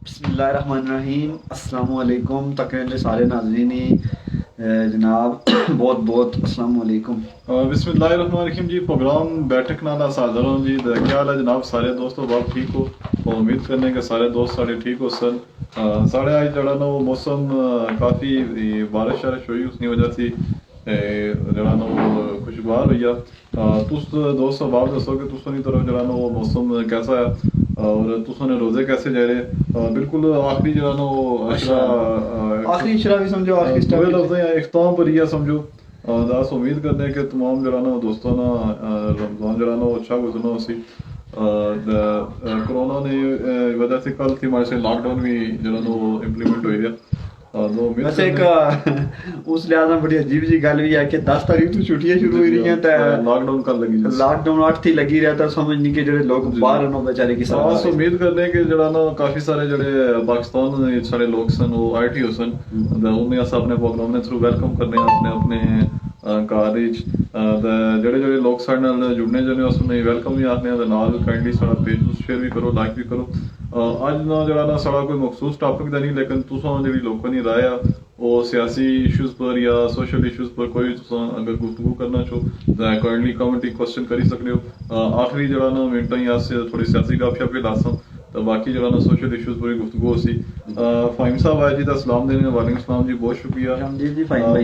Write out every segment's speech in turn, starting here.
बिस्मिल्लाहिर्रहमानिर्रहीम अस्सलाम वालेकुम तकरीर सारे नाज़रीनी जनाब बहुत बहुत अस्सलाम वालेकुम। बिस्मिल्लाहिर्रहमानिर्रहीम जी। प्रोग्राम बैठक नाल हाज़र हूँ जी। क्या हाल है जनाब सारे दोस्तों, बाप ठीक हो? और उम्मीद करने के सारे दोस्त सारे ठीक हो सर। साढ़े अज जरा ना वो मौसम काफ़ी बारिश शारिश हुई, उसकी वजह से जरा ना वो खुशगवार हुई है। तुस दोस्त बाप दसो कि तुसानी तरफ जरा ना वो मौसम कैसा है और तुसाने रोजे कैसे जा रहे? बिल्कुल आखिरी जरा ना वो आखिरी इशरा भी समझो, आखिरी स्टेप लफ्ज़ इख्ताम पर ही समझो। अस उम्मीद करते हैं कि तमाम जरा ना दोस्तों ना रमज़ान जरा ना वो अच्छा गुजरना उसी कोरोना ने वजह से कल थी हमारे से लॉकडाउन भी जरा ना वो इम्प्लीमेंट हो गया। वैसे एक उस लिहाज में बड़ी अजीब जी गल भी है कि 10 तारीख तो छुट्टियां शुरू हुई रही हैं तो लॉकडाउन कल लगी, लॉकडाउन 8 थी लगी रहा था। समझ नहीं कि जो लोग बाहर हैं बेचारे की बस उम्मीद करने कि जरा ना काफी सारे जड़े पाकिस्तान सारे लोग सन वो आईटी हो सन उन्हें अस अपने प्रोग्राम ने थ्रू वेलकम करने अपने अपने घर जेह्ड़े जेह्ड़े लोग साढ़े नाल जुड़ने जने अस उनेंगी वेलकम भी आखने नाल काइंडली साढ़ा पेज शेयर भी करो, लाइक भी करो। अज ना जरा ना साढ़ा कोई मखसूस टॉपिक दा नहीं, लेकिन तुसां जेह्ड़ी लोकां दी राय आ वो सियासी इशूज पर या सोशल इशूज पर कोई तुसां अगर गुफ्तगू करना चाहो तो काइंडली कमेंट क्वेश्चन करी सकदे हो। आखिरी जरा ना मिनटां ही अस थोड़ी सियासी गपशप भी लासां तो बाकी जरा ना सोशल इशूज पर गुफ्तगू होसी। फाहिम साहब आए जी दा सलाम देने, वालेकुम सलाम जी, बहुत शुक्रिया।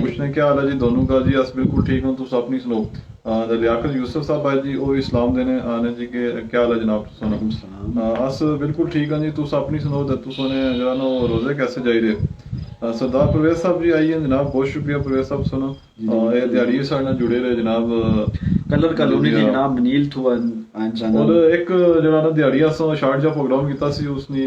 पूछने क्या हाल है जी दोनों का? जी अस बिल्कुल ठीक हूँ, तुस अपनी सुनो। लियाकत यूसुफ साहब आए जी वो इस्लाम देने आने जी के क्या हाल है जनाब? अस बिल्कुल ठीक हैं जी, तुस अपनी सुनो तो तुसने जरा ना रोजे कैसे जाई रहे? सरदार परवेज साहब जी आई हैं जनाब, बहुत शुक्रिया परवेज साहब। सुनो ये दिहाड़ी साढ़े नाल जुड़े रहे जनाब। कलर कॉलोनी जी जनाब मनील थू और एक जरा ना दिहाड़ी अस शार्ट जा प्रोग्राम कीता सी उसने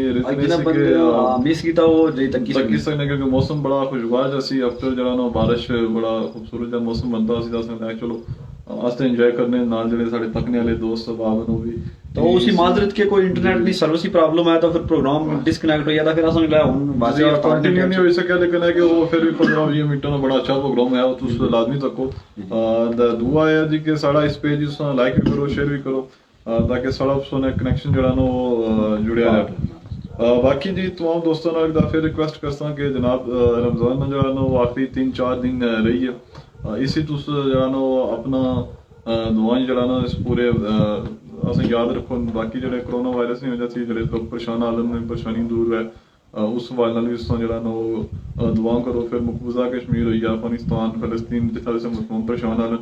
मिस कीता वो तकी सकने क्योंकि मौसम बड़ा खुशगवार जा सी आफ्टर जरा ना बारिश बड़ा खूबसूरत जा मौसम बनता सी दस चलो अस तो एंजॉय करने नाल जेह्ड़े साढ़े तकने वाले दोस्त बाब न भी तो उसी माजरत के कोई इंटरनेट की सर्विस ही प्रॉब्लम है तो फिर प्रोग्राम डिस्कनेक्ट हो जाता, फिर अस कंटिन्यू नहीं हो सके, लेकिन है कि वो फिर भी 15-20 मिनटों में बड़ा अच्छा प्रोग्राम है, तुस लाजमी तको। दुआ है जी कि साढ़ा इस पेज लाइक भी करो, शेयर भी करो ताकि साढ़ा सोने कनेक्शन जरा ना वो जुड़िया रहे। बाकी जी तमाम दोस्तों ने एक दफे रिक्वेस्ट करता कि जनाब रमजान जरा ना वो आखिरी 3-4 दिन रही है, इसी तुस जरा ना वो अपना दुआएं जरा ना इस पूरे असें याद रखो। बाकी जेह्ड़े कोरोना वायरस की वजह से जेह्ड़े लोग परेशान आलम में परेशानी दूर है उस हवाले नाल भी तुसां जेह्ड़ा ना वो दुआ करो। फिर मकबूजा कश्मीर होई गेआ, अफगानिस्तान, फलस्तीन जित्थे वैसे मुसलमान परेशान आन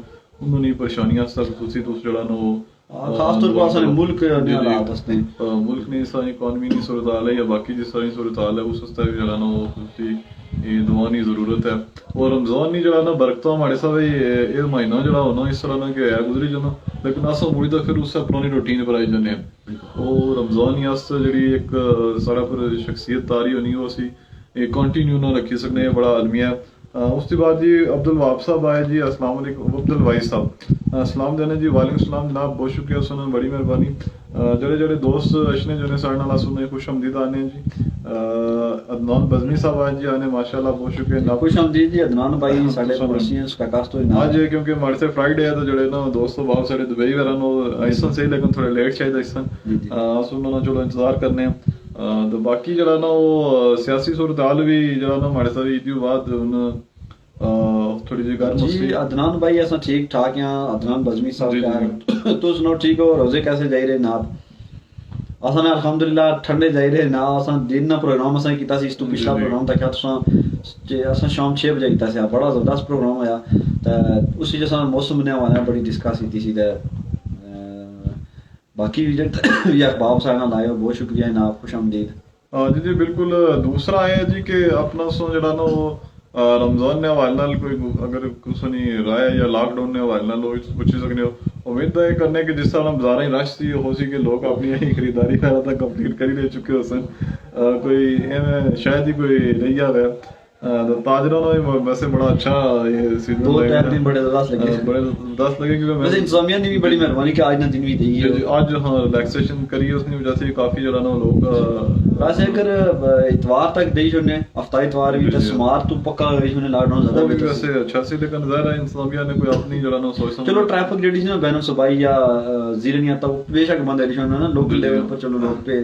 उन्होंने परेशानियां खसूसी तुस जेह्ड़ा ना वो खास तौर पर असल मुल्क मुल्क ने सारी इकॉनमी की सूरत हाल है या बाकी जिस सारी सूरत हाल है उस वास्ते भी जेह्ड़ा ना वो खसूसी दुआ की जरूरत है। और रमजान नहीं जरा ना बरकत हमारे सब ये महीना जरा होना इस तरह ना कि है गुजरी जाना, लेकिन अस मुड़ी तो फिर उससे पुरानी रूटीन पर आई जन्ने और रमजान ही अस जी एक साढ़ा पर शख्सियत तारी होनी वो असी कंटिन्यू ना रखी सकने, बड़ा अलमिया। उसके बाद जी अब्दुल वाब साहब आए जी, अस्सलाम वालेकुम। अब्दुल वाइज साहब सलाम देने जी, वालेकुम सलाम जनाब, बहुत शुक्रिया सुनने, बड़ी मेहरबानी। जेह्ड़े जेह्ड़े दोस्त अच्छे जिन्हें साढ़े नाल सुनने खुश आमदीद आने जी। अदनान बज़मी साहब आए जी आने, माशाल्लाह बहुत शुक्रिया। खुश आमदीद जी अदनान भाई साढ़े पड़ोसी हैं उसका कास्ट तो आज क्योंकि हमारे से फ्राइडे है तो जेह्ड़े ना दोस्त बहुत सारे दुबई वगैरह नो आइसन सही लेकिन थोड़े लेट चाहिए आइसन अस उन्होंने चलो इंतजार करने। तो बाकी जरा ना वो सियासी सूरत हाल भी जरा ना हमारे साथ ईद बाद थोड़ी जी गर्म जी। अदनान भाई ऐसा ठीक ठाक यहाँ अदनान बज़मी साहब तो सुनो ठीक हो, रोजे कैसे जाई रहे नाब? असन अल्हम्दुलिल्लाह ठंडे जाई रहे ना, असन दिन ना प्रोग्राम असन कीता सी, इस तो पिछला प्रोग्राम था क्या असन शाम 6 बजे कीता सी, बड़ा जबरदस्त प्रोग्राम होया तो उसी जैसा मौसम ने हमारे बड़ी डिस्कस की सी। बाकी अहबाब साहब नाल आए हो, बहुत शुक्रिया ना, खुश आमदीद। जी जी बिल्कुल। दूसरा है जी कि अपना सो जरा ना वो रमजान ने हवाले नाल कोई अगर कुसनी राय या लॉकडाउन ने हवाले नाल पूछी सकने हो। उम्मीद है करने कि जिस तरह बाजारें रश सी हो सी कि लोग अपनी खरीदारी वगैरह तक कंप्लीट करी ले चुके हो सन, कोई शायद ही कोई रही जावे ताजरों ने वैसे बड़ा अच्छा ये सीजन बड़े दस लगे क्योंकि वैसे इंतजामिया ने भी बड़ी मेहरबानी कि आज ना दिन भी दी है आज हाँ रिलैक्सेशन करी है उसने वजह से काफी जरा ना लोग वैसे अगर इतवार तक दी छोड़ने हफ्ता इतवार भी तो समार तो पक्का गई छोड़ने लॉकडाउन ज्यादा वो भी बेहतर वैसे अच्छा सी लेकिन ज़ाहिर है इंतजामिया ने कोई अपनी जरा ना सोच समझ चलो ट्रैफिक जेडी सी ना बैन सुबाई या जीरे नहीं आता वो बेशक बंद है छोड़ना ना लोकल लेवल पर चलो लोग पे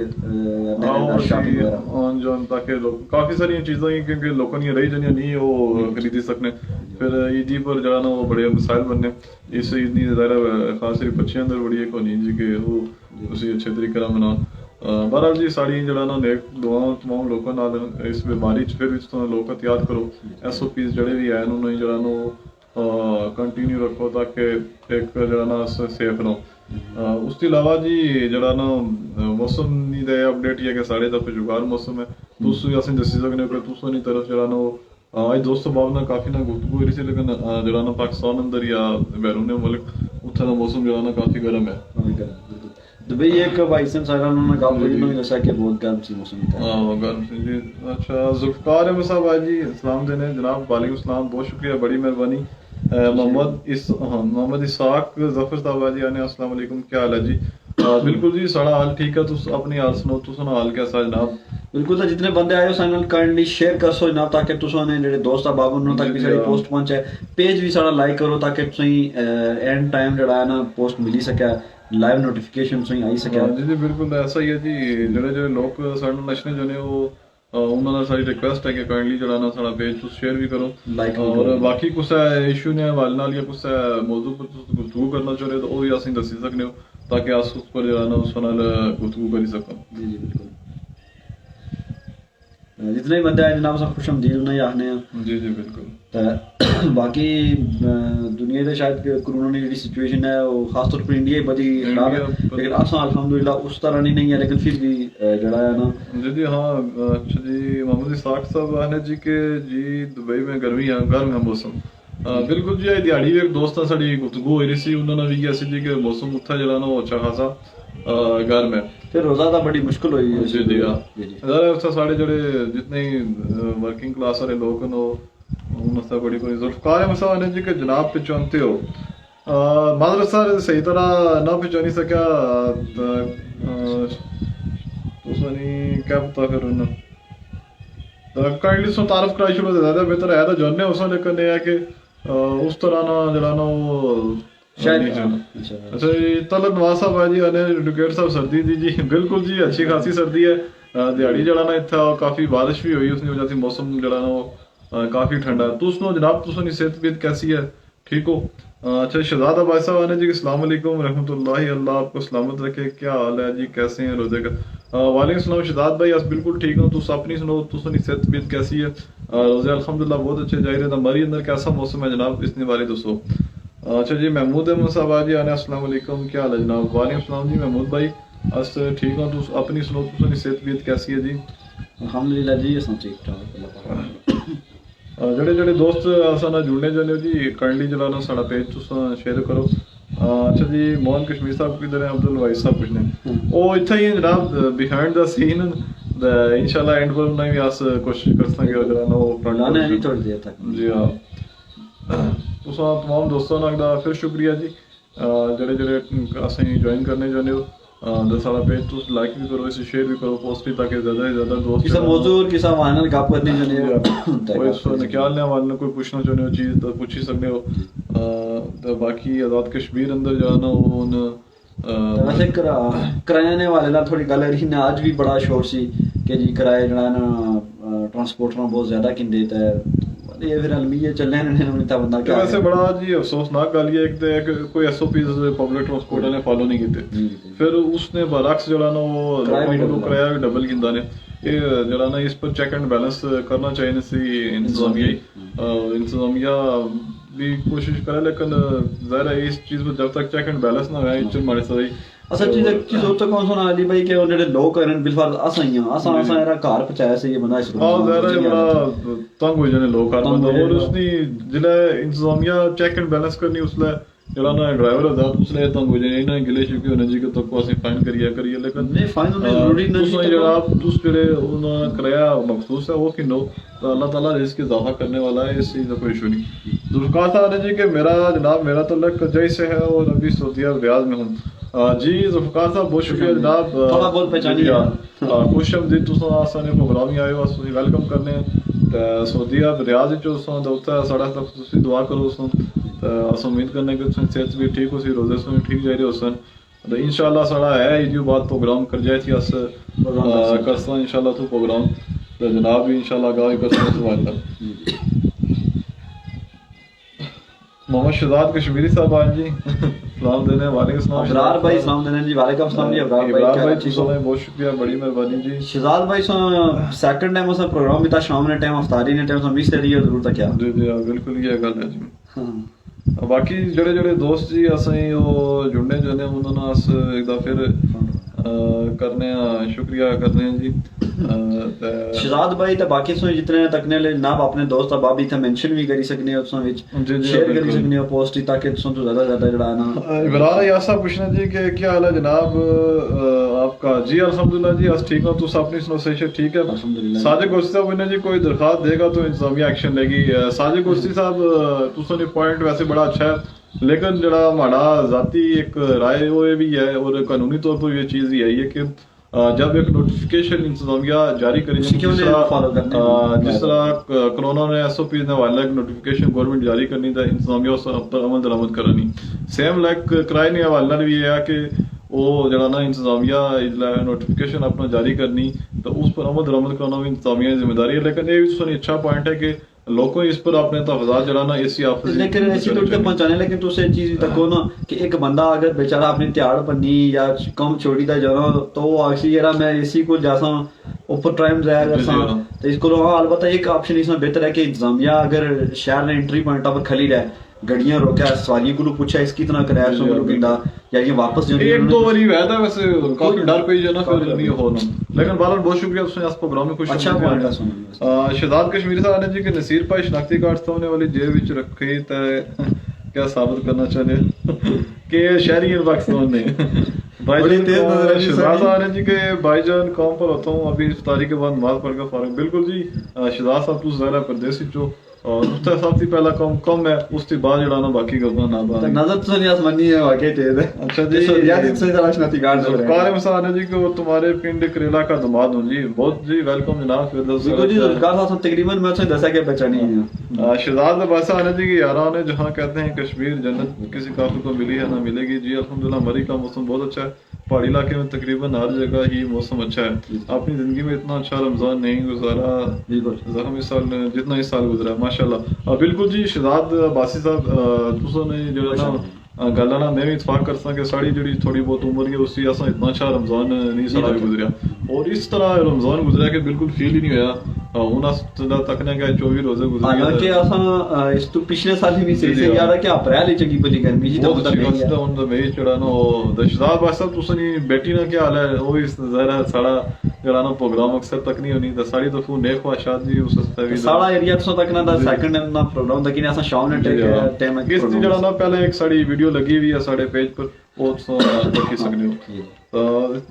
शॉपिंग वगैरह ऑन जॉन ताकि लोग काफी सारी चीज़ें हैं क्योंकि लोगों ने रही जनिया नहीं वो खरीदी सकने फिर ईदी पर जरा ना वो बड़े मसाइल बनने इस ईद नहीं ज़ाहिर खास सिर्फ बच्चे अंदर बड़ी एक होनी जी कि वो उसी अच्छे तरीके ਨਾਲ ਮਨਾਉਣ बहरहाल जी साड़ी जरा ना नेक दुआवां तमाम लोगों नाल इस बीमारी च फिर भी तो लोग एहतियात करो SOPs जड़े भी है उन्होंने जरा नो कंटिन्यू रखो ताकि एक जरा ना सेफ रहो उसके अलावा जी जरा ना मौसम दी ते अपडेट ये कि साढ़े दा खुशगवार मौसम है तुस असें दस्सी सकने कि तुसों दी तरफ जरा ना आज दोस्तों बाब ना काफी ना गुफ्तगू हो रही थी लेकिन जरा ना पाकिस्तान अंदर या बैरून मुल्क उत्थे दा मौसम जरा ना काफी गर्म है दुबई एक भाई सन सारा उन्होंने कहा भाई उन्होंने जैसा कि बहुत गर्म सी मौसम था हां गर्म सी जी अच्छा जुल्फकार अहमद साहब आज जी सलाम देने जनाब वालेकुम सलाम बहुत शुक्रिया बड़ी मेहरबानी मोहम्मद इसाक जफर साहब आज जी आने अस्सलाम वालेकुम क्या हाल है जी बिल्कुल जी सारा हाल ठीक है तुस अपनी हाल सुनो तुस हाल कैसा जनाब बिल्कुल तो जितने बंदे आए हो चैनल काइंडली शेयर कर सो जनाब ताकि तुसां ने जेडे दोस्त आ बाबू उन्होंने तक भी साडी पोस्ट पहुंचे पेज भी सारा लाइक करो ताकि तुसी एंड टाइम जेड़ा है ना पोस्ट मिली सके लाइव नोटिफिकेशन तुसी आई सके जी जी बिल्कुल ऐसा ही है जी जेडे जेडे लोग साडे नशने जो ने वो उन्होंने सारी रिक्वेस्ट है कि काइंडली जरा ना सारा पेज तुस शेयर भी करो लाइक और बाकी कुछ इशू ने हवाले नाल या कुछ मौजू पर तुस गुफ्तगू करना चाह रहे हो तो वो भी असें दस्सी सकने हो ताकि अस उस पर जरा ना उस नाल गुफ्तगू करी सकां जी जी बिल्कुल जितने भी बंदे आए जनाब सब खुश हमदीद उन्हें आखने हैं जी जी बिल्कुल तो बाकी दुनिया दे शायद कोरोना की जेडी सिचुएशन है वो खास तौर पर इंडिया ही बड़ी खराब है लेकिन अस अल्हम्दुलिल्लाह उस तरह नहीं है लेकिन फिर भी जड़ा है ना जी जी हाँ अच्छा जी मोहम्मद इसाक साहब आने जी के जी दुबई में गर्मी है गर्म है मौसम बिल्कुल जी दिहाड़ी एक दोस्त साड़ी गुफ्तगू हो रही सी उन्होंने भी ऐसी जी कि मौसम उत्था जड़ा ना अच्छा खासा गर्म है फिर रोजा तो बड़ी मुश्किल हुई है जी जी हाँ ज़रा साढ़े जेडे जितने वर्किंग क्लास वाले लोग न उनसे बड़ी कोई जुल्फकार अहमद साहब ने जी के जनाब पहचानते हो माजरत सर सही तरह ना पहचानी सका तो क्या पता फिर उन्हें काइंडली सो तारफ कराई छोड़ो ज़्यादा बेहतर है तो जानने उस लेकिन ये है कि उस तरह ना जरा ना वो शायद अच्छा जी तलत नवाज साहब है जी अने एडवोकेट साहब सर्दी दी जी बिल्कुल जी अच्छी खासी सर्दी है दिहाड़ी जड़ा ना इतना काफी बारिश भी हुई उसकी वजह से मौसम जड़ा ना वो काफी ठंडा है तो सुनो जनाब तुसों की सेहत कैसी है ठीक हो अच्छा शहजाद अब्बास साहब आने जी अस्सलाम वालेकुम रहमतुल्लाहि अल्लाह आपको सलामत रखे क्या हाल है जी कैसे हैं रोजे का वालेकुम सलाम शहजाद भाई अस बिल्कुल ठीक हो तुस अपनी सुनो तुसों की सेहत कैसी है रोजे अल्हम्दुलिल्लाह बहुत अच्छे जा रहे हैं हमारी अंदर कैसा मौसम है जनाब इसके बारे दसो अच्छा जी महमूद अहमद साहब आज आने अस्सलाम वालेकुम क्या हाल है जनाब वालेकुम सलाम जी महमूद भाई अस ठीक हो तुस अपनी सुनो तुसों की सेहत कैसी है जी अल्हम्दुलिल्लाह जी अस ठीक ठाक जेडे जेडे दोस्त असां जुड़ने चाहते हो जी काइंडली जरा ना साड़ा पेज तुस शेयर करो अच्छा जी मोहन कश्मीर साहब किधर है अब्दुल वाइस साहब पूछने वो इतना ही है जनाब बिहाइंड द सीन इंशाल्लाह एंड पर उन्हें भी अस कोशिश कर सकें जरा ना वो लाने नहीं थोड़ी देर तक जी हाँ तुसा तमाम दोस्तों दा फिर शुक्रिया जी जेडे जेडे असें ज्वाइन करने चाहते हो सारा पेज तुस लाइक भी करो इसे शेयर भी करो पोस्ट भी ताकि ज्यादा से ज्यादा दोस्त किसा मौजू और किसा वायनल गप करने चाहते कोई सो निकाल ने वाले कोई पूछना चाहते हो चीज तो पूछ ही सकते हो तो बाकी आजाद कश्मीर अंदर जाना उन वैसे किराए वाले ना थोड़ी गल रही ने आज भी बड़ा शोर सी कि जी किराए जड़ा ना ट्रांसपोर्टर बहुत ज्यादा किन देता है ये फिर अलमीए चलने ने उन्हें बंदा क्या वैसे बड़ा जी अफसोसनाक गल ये एक तो कोई एसओपीज पब्लिक ट्रांसपोर्ट ने फॉलो नहीं किए फिर उसने बरक्स जड़ा ना वो किराया भी डबल गिंदा ने ये जड़ा ना इस पर चेक एंड बैलेंस करना चाहिए सी इंतजामिया भी कोशिश करे लेकिन ज़ाहिर है इस चीज पर जब तक चेक एंड बैलेंस ना होया इच मारे सही असल चीज एक चीज होता कौन सुना अली भाई के वो जेडे लोग करन बिलफर्ज असाइयां असा एरा घर पहुंचाया से ये बंदा इस हां ज़ाहिर है बड़ा तंग हो जाने लोग हर बंदा और उसने जिला इंतजामिया चेक एंड बैलेंस करनी उसले ਜਿਹੜਾ ਨਾ ਡਰਾਈਵਰ ਹੁੰਦਾ ਉਸਨੇ ਤਾਂ ਹੋ ਜਾਏ ਇਹਨਾਂ ਗਿਲੇ ਸ਼ਿਕਵੇ ਹੋਣੇ ਜੀ ਕਿ ਤੱਕ ਅਸੀਂ ਫਾਈਨ ਕਰੀਏ ਲੇਕਿਨ नहीं फाइन होने जरूरी नहीं ਤੁਸੀਂ ਜਿਹੜਾ ਤੁਸੀਂ ਜਿਹੜੇ ਉਹਨਾਂ ਕਿਰਾਇਆ ਮਖਸੂਸ ਹੈ ਉਹ ਕਿਨੋ ਤਾਂ अल्लाह ताला रिस्क इजाफा करने वाला है, इस चीज़ का कोई इशू नहीं। जुल्फ़िकार साहब ने जी कि मेरा जनाब मेरा तल्लक जय से है और अभी सऊदी रियाद में हूँ। जी जुल्फ़िकार साहब बहुत शुक्रिया जनाब, थोड़ा बहुत पहचानिए खुश आमदीद तुसां आसाने प्रोग्राम ही आए हो, तुसीं वेलकम करने सऊदी रियाद च तुसां दा उत्थे साढ़ा तक तुसीं दुआ करो तुसां अस उम्मीद करने कि तुसीं सेहत भी ठीक हो सी, रोजे से ठीक जा रहे हो सन तो इंशाल्लाह साढ़ा है इdio बाद प्रोग्राम कर जाए थी अस करसा इंशाल्लाह तो प्रोग्राम तो जनाब भी इंशाल्लाह गाय करसा सवाल मोहम्मद शहजाद कश्मीरी साहब आज जी सलाम देने वाले अबरार भाई सलाम देने जी, वालेकुम सलाम जी अबरार भाई बहुत शुक्रिया, बड़ी मेहरबानी जी। शहजाद भाई सो सेकंड टाइम असा प्रोग्राम भी था शाम ने टाइम अफ्तारी ने टाइम मिस करी जरूर था क्या जी जी बिल्कुल ये गल है जी। बाकी जेड़े जेड़े दोस्त जी असें ओह् जुड़ने जने उन्हां नाल अस इक दा फिर करने शुक्रिया करने जी। शहजाद भाई ते बाकी सो जितने तकने ले जनाब अपने दोस्त अहबाब इत्थे मेंशन भी करी सकने हो तुसां विच शेयर करी सकने हो पोस्ट ताकि तुसां तो ज्यादा जेड़ा ना इमरान यासा पूछना जी कि क्या हाल है जनाब आपका? जी अल्हम्दुलिल्लाह जी अस ठीक हो, तुस अपनी सुनो सही ठीक है अल्हम्दुलिल्लाह। साजिद गोस्ती साहब ने जी कोई दरखास्त देगा तो इंतजामिया एक्शन लेगी। साजिद गोस्ती साहब तुसां ने पॉइंट वैसे बड़ा अच्छा है लेकिन जड़ा हमारा जाती एक राय वो ये भी है और कानूनी तौर पर ये चीज़ ही है ये कि जब एक नोटिफिकेशन इंतजामिया जारी करेगी जिस तरह कोरोना ने SOP ने वाला एक नोटिफिकेशन गवर्नमेंट जारी करनी था इंतजामिया उस पर अमल दरामद करनी सेम लाइक कराए ने हवाला भी है कि वो जरा ना इंतजामिया नोटिफिकेशन अपना जारी करनी तो उस पर अमल दरामद करना भी इंतजामिया की जिम्मेदारी है। लेकिन ये भी अच्छा पॉइंट है कि लोगों इस पर अपने तहफात जरा ना ऐसी ऑफिस लेकिन ऐसी टूट के पहुंचाने लेकिन तो से चीज तक हो ना कि एक बंदा अगर बेचारा अपनी त्याड़ पन्नी या कम छोड़ी दा जाना तो वो आखसी यार मैं इसी को जैसा ऊपर टाइम जाया करसा तो इसको हाँ अलबत्ता एक ऑप्शन इसमें बेहतर है कि इंतजामिया अगर शहर ने एंट्री पॉइंट पर खली रहे गड्डियां रोका सवारी को पूछा इसकी तरह कराया सो रुकिंदा या ये वापस जो एक दो बारी हुआ था वैसे काफी डर पे जाना फिर नहीं होना। लेकिन बहरहाल बहुत शुक्रिया उसने इस प्रोग्राम में खुश अच्छा पॉइंट है सुन शहजाद कश्मीरी साहब ने जी कि नसीर भाई शनाख्ती कार्ड होने वाली जेब विच रखे तो क्या साबित करना चाहते कि शहरी पाकिस्तान ने भाईजान शहजाद साहब ने जी के भाईजान कौम पर होता हूँ अभी इफ्तारी के बाद नमाज पढ़कर फारग। बिल्कुल जी शहजाद साहब तुम ज़रा परदेसी चो और उससे सबसे पहला कम है उसके बाद जड़ा ना बाकी गल्ला ना बात नजर तो नहीं आसमानी है वाकई तेज है। अच्छा जी यार इनसे जरा शनाती कार्ड हो रहा है कार मसाला जी कि वो तुम्हारे पिंड करेला का दामाद हूं जी बहुत जी वेलकम जनाब फिर बिल्कुल जी कार साहब तकरीबन मैं तो दसा के पहचानी है शहजाद अब्बासा आने जी की यारा ने जहां कहते हैं कश्मीर जन्नत किसी काफिर को मिली है ना मिलेगी जी अल्हम्दुलिल्लाह। मरी का मौसम बहुत अच्छा है, पहाड़ी इलाके में तकरीबन हर जगह ही मौसम अच्छा है। अपनी जिंदगी में इतना अच्छा रमजान नहीं गुजारा इस साल जितना इस साल गुजरा माशाल्लाह। बिल्कुल जी शहजाद अब्बासी साहब तुसां ने जो ना गल्ला ना मैं भी इतफाक करता कि साड़ी जी थोड़ी बहुत उम्र है उसकी असा इतना अच्छा रमजान नहीं सारा गुजरिया और इस तरह रमजान गुजरा कि बिल्कुल फील ही नहीं होया हूं तक ने क्या 24 रोजे गुजरे हालांकि असा इस तो पिछले साल ही नहीं सही से यार कि अप्रैल ही चंगी भली गर्मी जी तो पता उन द मई चढ़ा नो दशदार बासा तुसनी बेटी ना क्या हाल है वो इस जरा साड़ा जरा ना प्रोग्राम अक्सर तक नहीं होनी तो साड़ी तो फू नेक ख्वाहिशात जी उस भी साड़ा एरिया तो तक ना सेकंड ना प्रोग्राम तक नहीं असा शाम ने टाइम इस जरा ना पहले एक साड़ी वीडियो लगी हुई है साढ़े पेज पर वो देखी सकते हो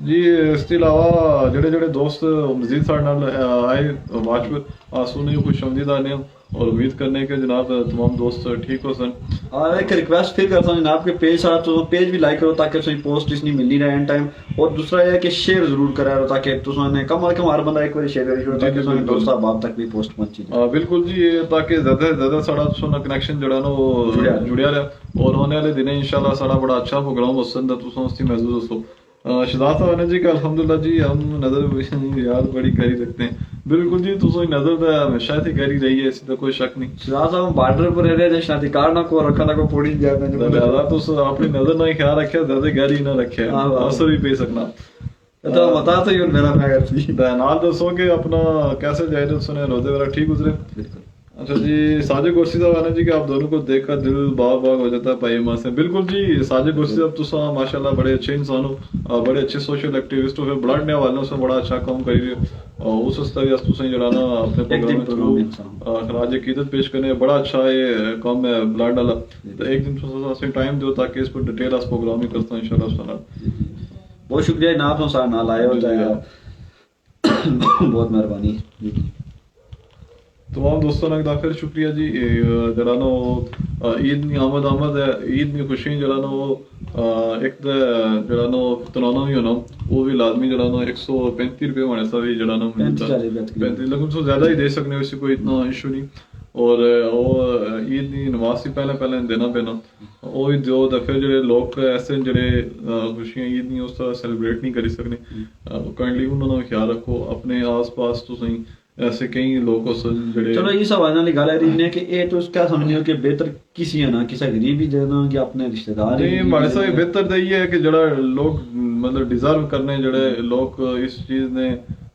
जी। इसके अलावा जेड़े जेड़े दोस्त मजीद साढ़े नाल आए वाच पर सुने खुश आमदीद आने और उम्मीद करने के जनाब तमाम दोस्त ठीक हो सन। और एक रिक्वेस्ट फिर करता हूँ जनाब के पेज सारा तो पेज भी लाइक करो ताकि उसकी पोस्ट इसनी मिलनी रहे एंड टाइम और दूसरा यह है कि शेयर जरूर करा करो ताकि तुसाने कम से कम हर बंदा एक बार शेयर करी करो ताकि तुसाने दोस्त अहबाब तक भी पोस्ट पहुंची जाए। बिल्कुल जी ताकि ज्यादा से ज्यादा साड़ा तुसाना कनेक्शन जड़ा ना वो जुड़िया रहे और होने वाले दिन इंशाल्लाह साड़ा बड़ा अच्छा प्रोग्राम हो सकता है तुसा उसकी महसूस हो। शहजाद साहब ने जी का अल्हम्दुलिल्लाह जी हम नजर याद बड़ी गहरी रखते हैं। बिल्कुल जी तुम नजर तो हमेशा ही गहरी रही है इसी तो कोई शक नहीं। शहजाद साहब बॉर्डर पर रह रहे शादी कार ना को रखा ना को पोड़ी जाए ज्यादा तो अपनी नजर ना ही ख्याल रखे ज्यादा गहरी ना रखे असर भी पे सकना तो बता तो मेरा मैं नाल दसो कि अपना कैसे जाए सुने रोजे वगैरह ठीक गुजरे। अच्छा जी, साजिद कुर्सी साहब आना जी कि आप दोनों को देखकर दिल बाग बाग हो जाता है भाई मां से। बिल्कुल जी, साजिद कुर्सी साहब तुसा माशाल्लाह बड़े अच्छे इंसान हो, बड़े अच्छे सोशल एक्टिविस्ट हो, फिर ब्लड ने वालों से बड़ा अच्छा काम करी रहे हो। उस वास्ते भी तुसें जड़ा ना अपने प्रोग्राम में थ्रू खराज अकीदत पेश करने बड़ा अच्छा ये काम है ब्लड वाला। तो एक दिन तुसा से टाइम दो ताकि इस पर डिटेल अस प्रोग्राम ही करता हूं इंशाल्लाह। बहुत शुक्रिया जनाब, तो सारे नाल आए हो बहुत मेहरबानी। तमाम दोस्तों का फिर शुक्रिया जी। जरा ना वो ईद नी आमद है, ईद नी खुशी जरा ना वो एक जरा ना तराना भी होना वो भी लाजमी जरा ना 135 रुपये होने सा भी जरा ना 35 लेकिन उसको ज्यादा ही दे सकने वैसे कोई इतना इशू नहीं। और वो ईद नी नमाज से पहले देना पैना वो भी दो। तो फिर जो लोग ऐसे जड़े खुशियां ईद नी उस तरह सेलिब्रेट नहीं करी सकने, काइंडली उन्होंने ख्याल रखो अपने आस पास तो सही ऐसे कई लोग हो जड़े। चलो ये सवाल नाल गल है ने कि ए तो क्या समझने हो कि बेहतर किसी है ना किसी गरीब ही देना या अपने रिश्तेदार नहीं हमारे साथ बेहतर तो ये है कि जड़ा लोग मतलब डिजर्व करने जड़े लोग इस चीज ने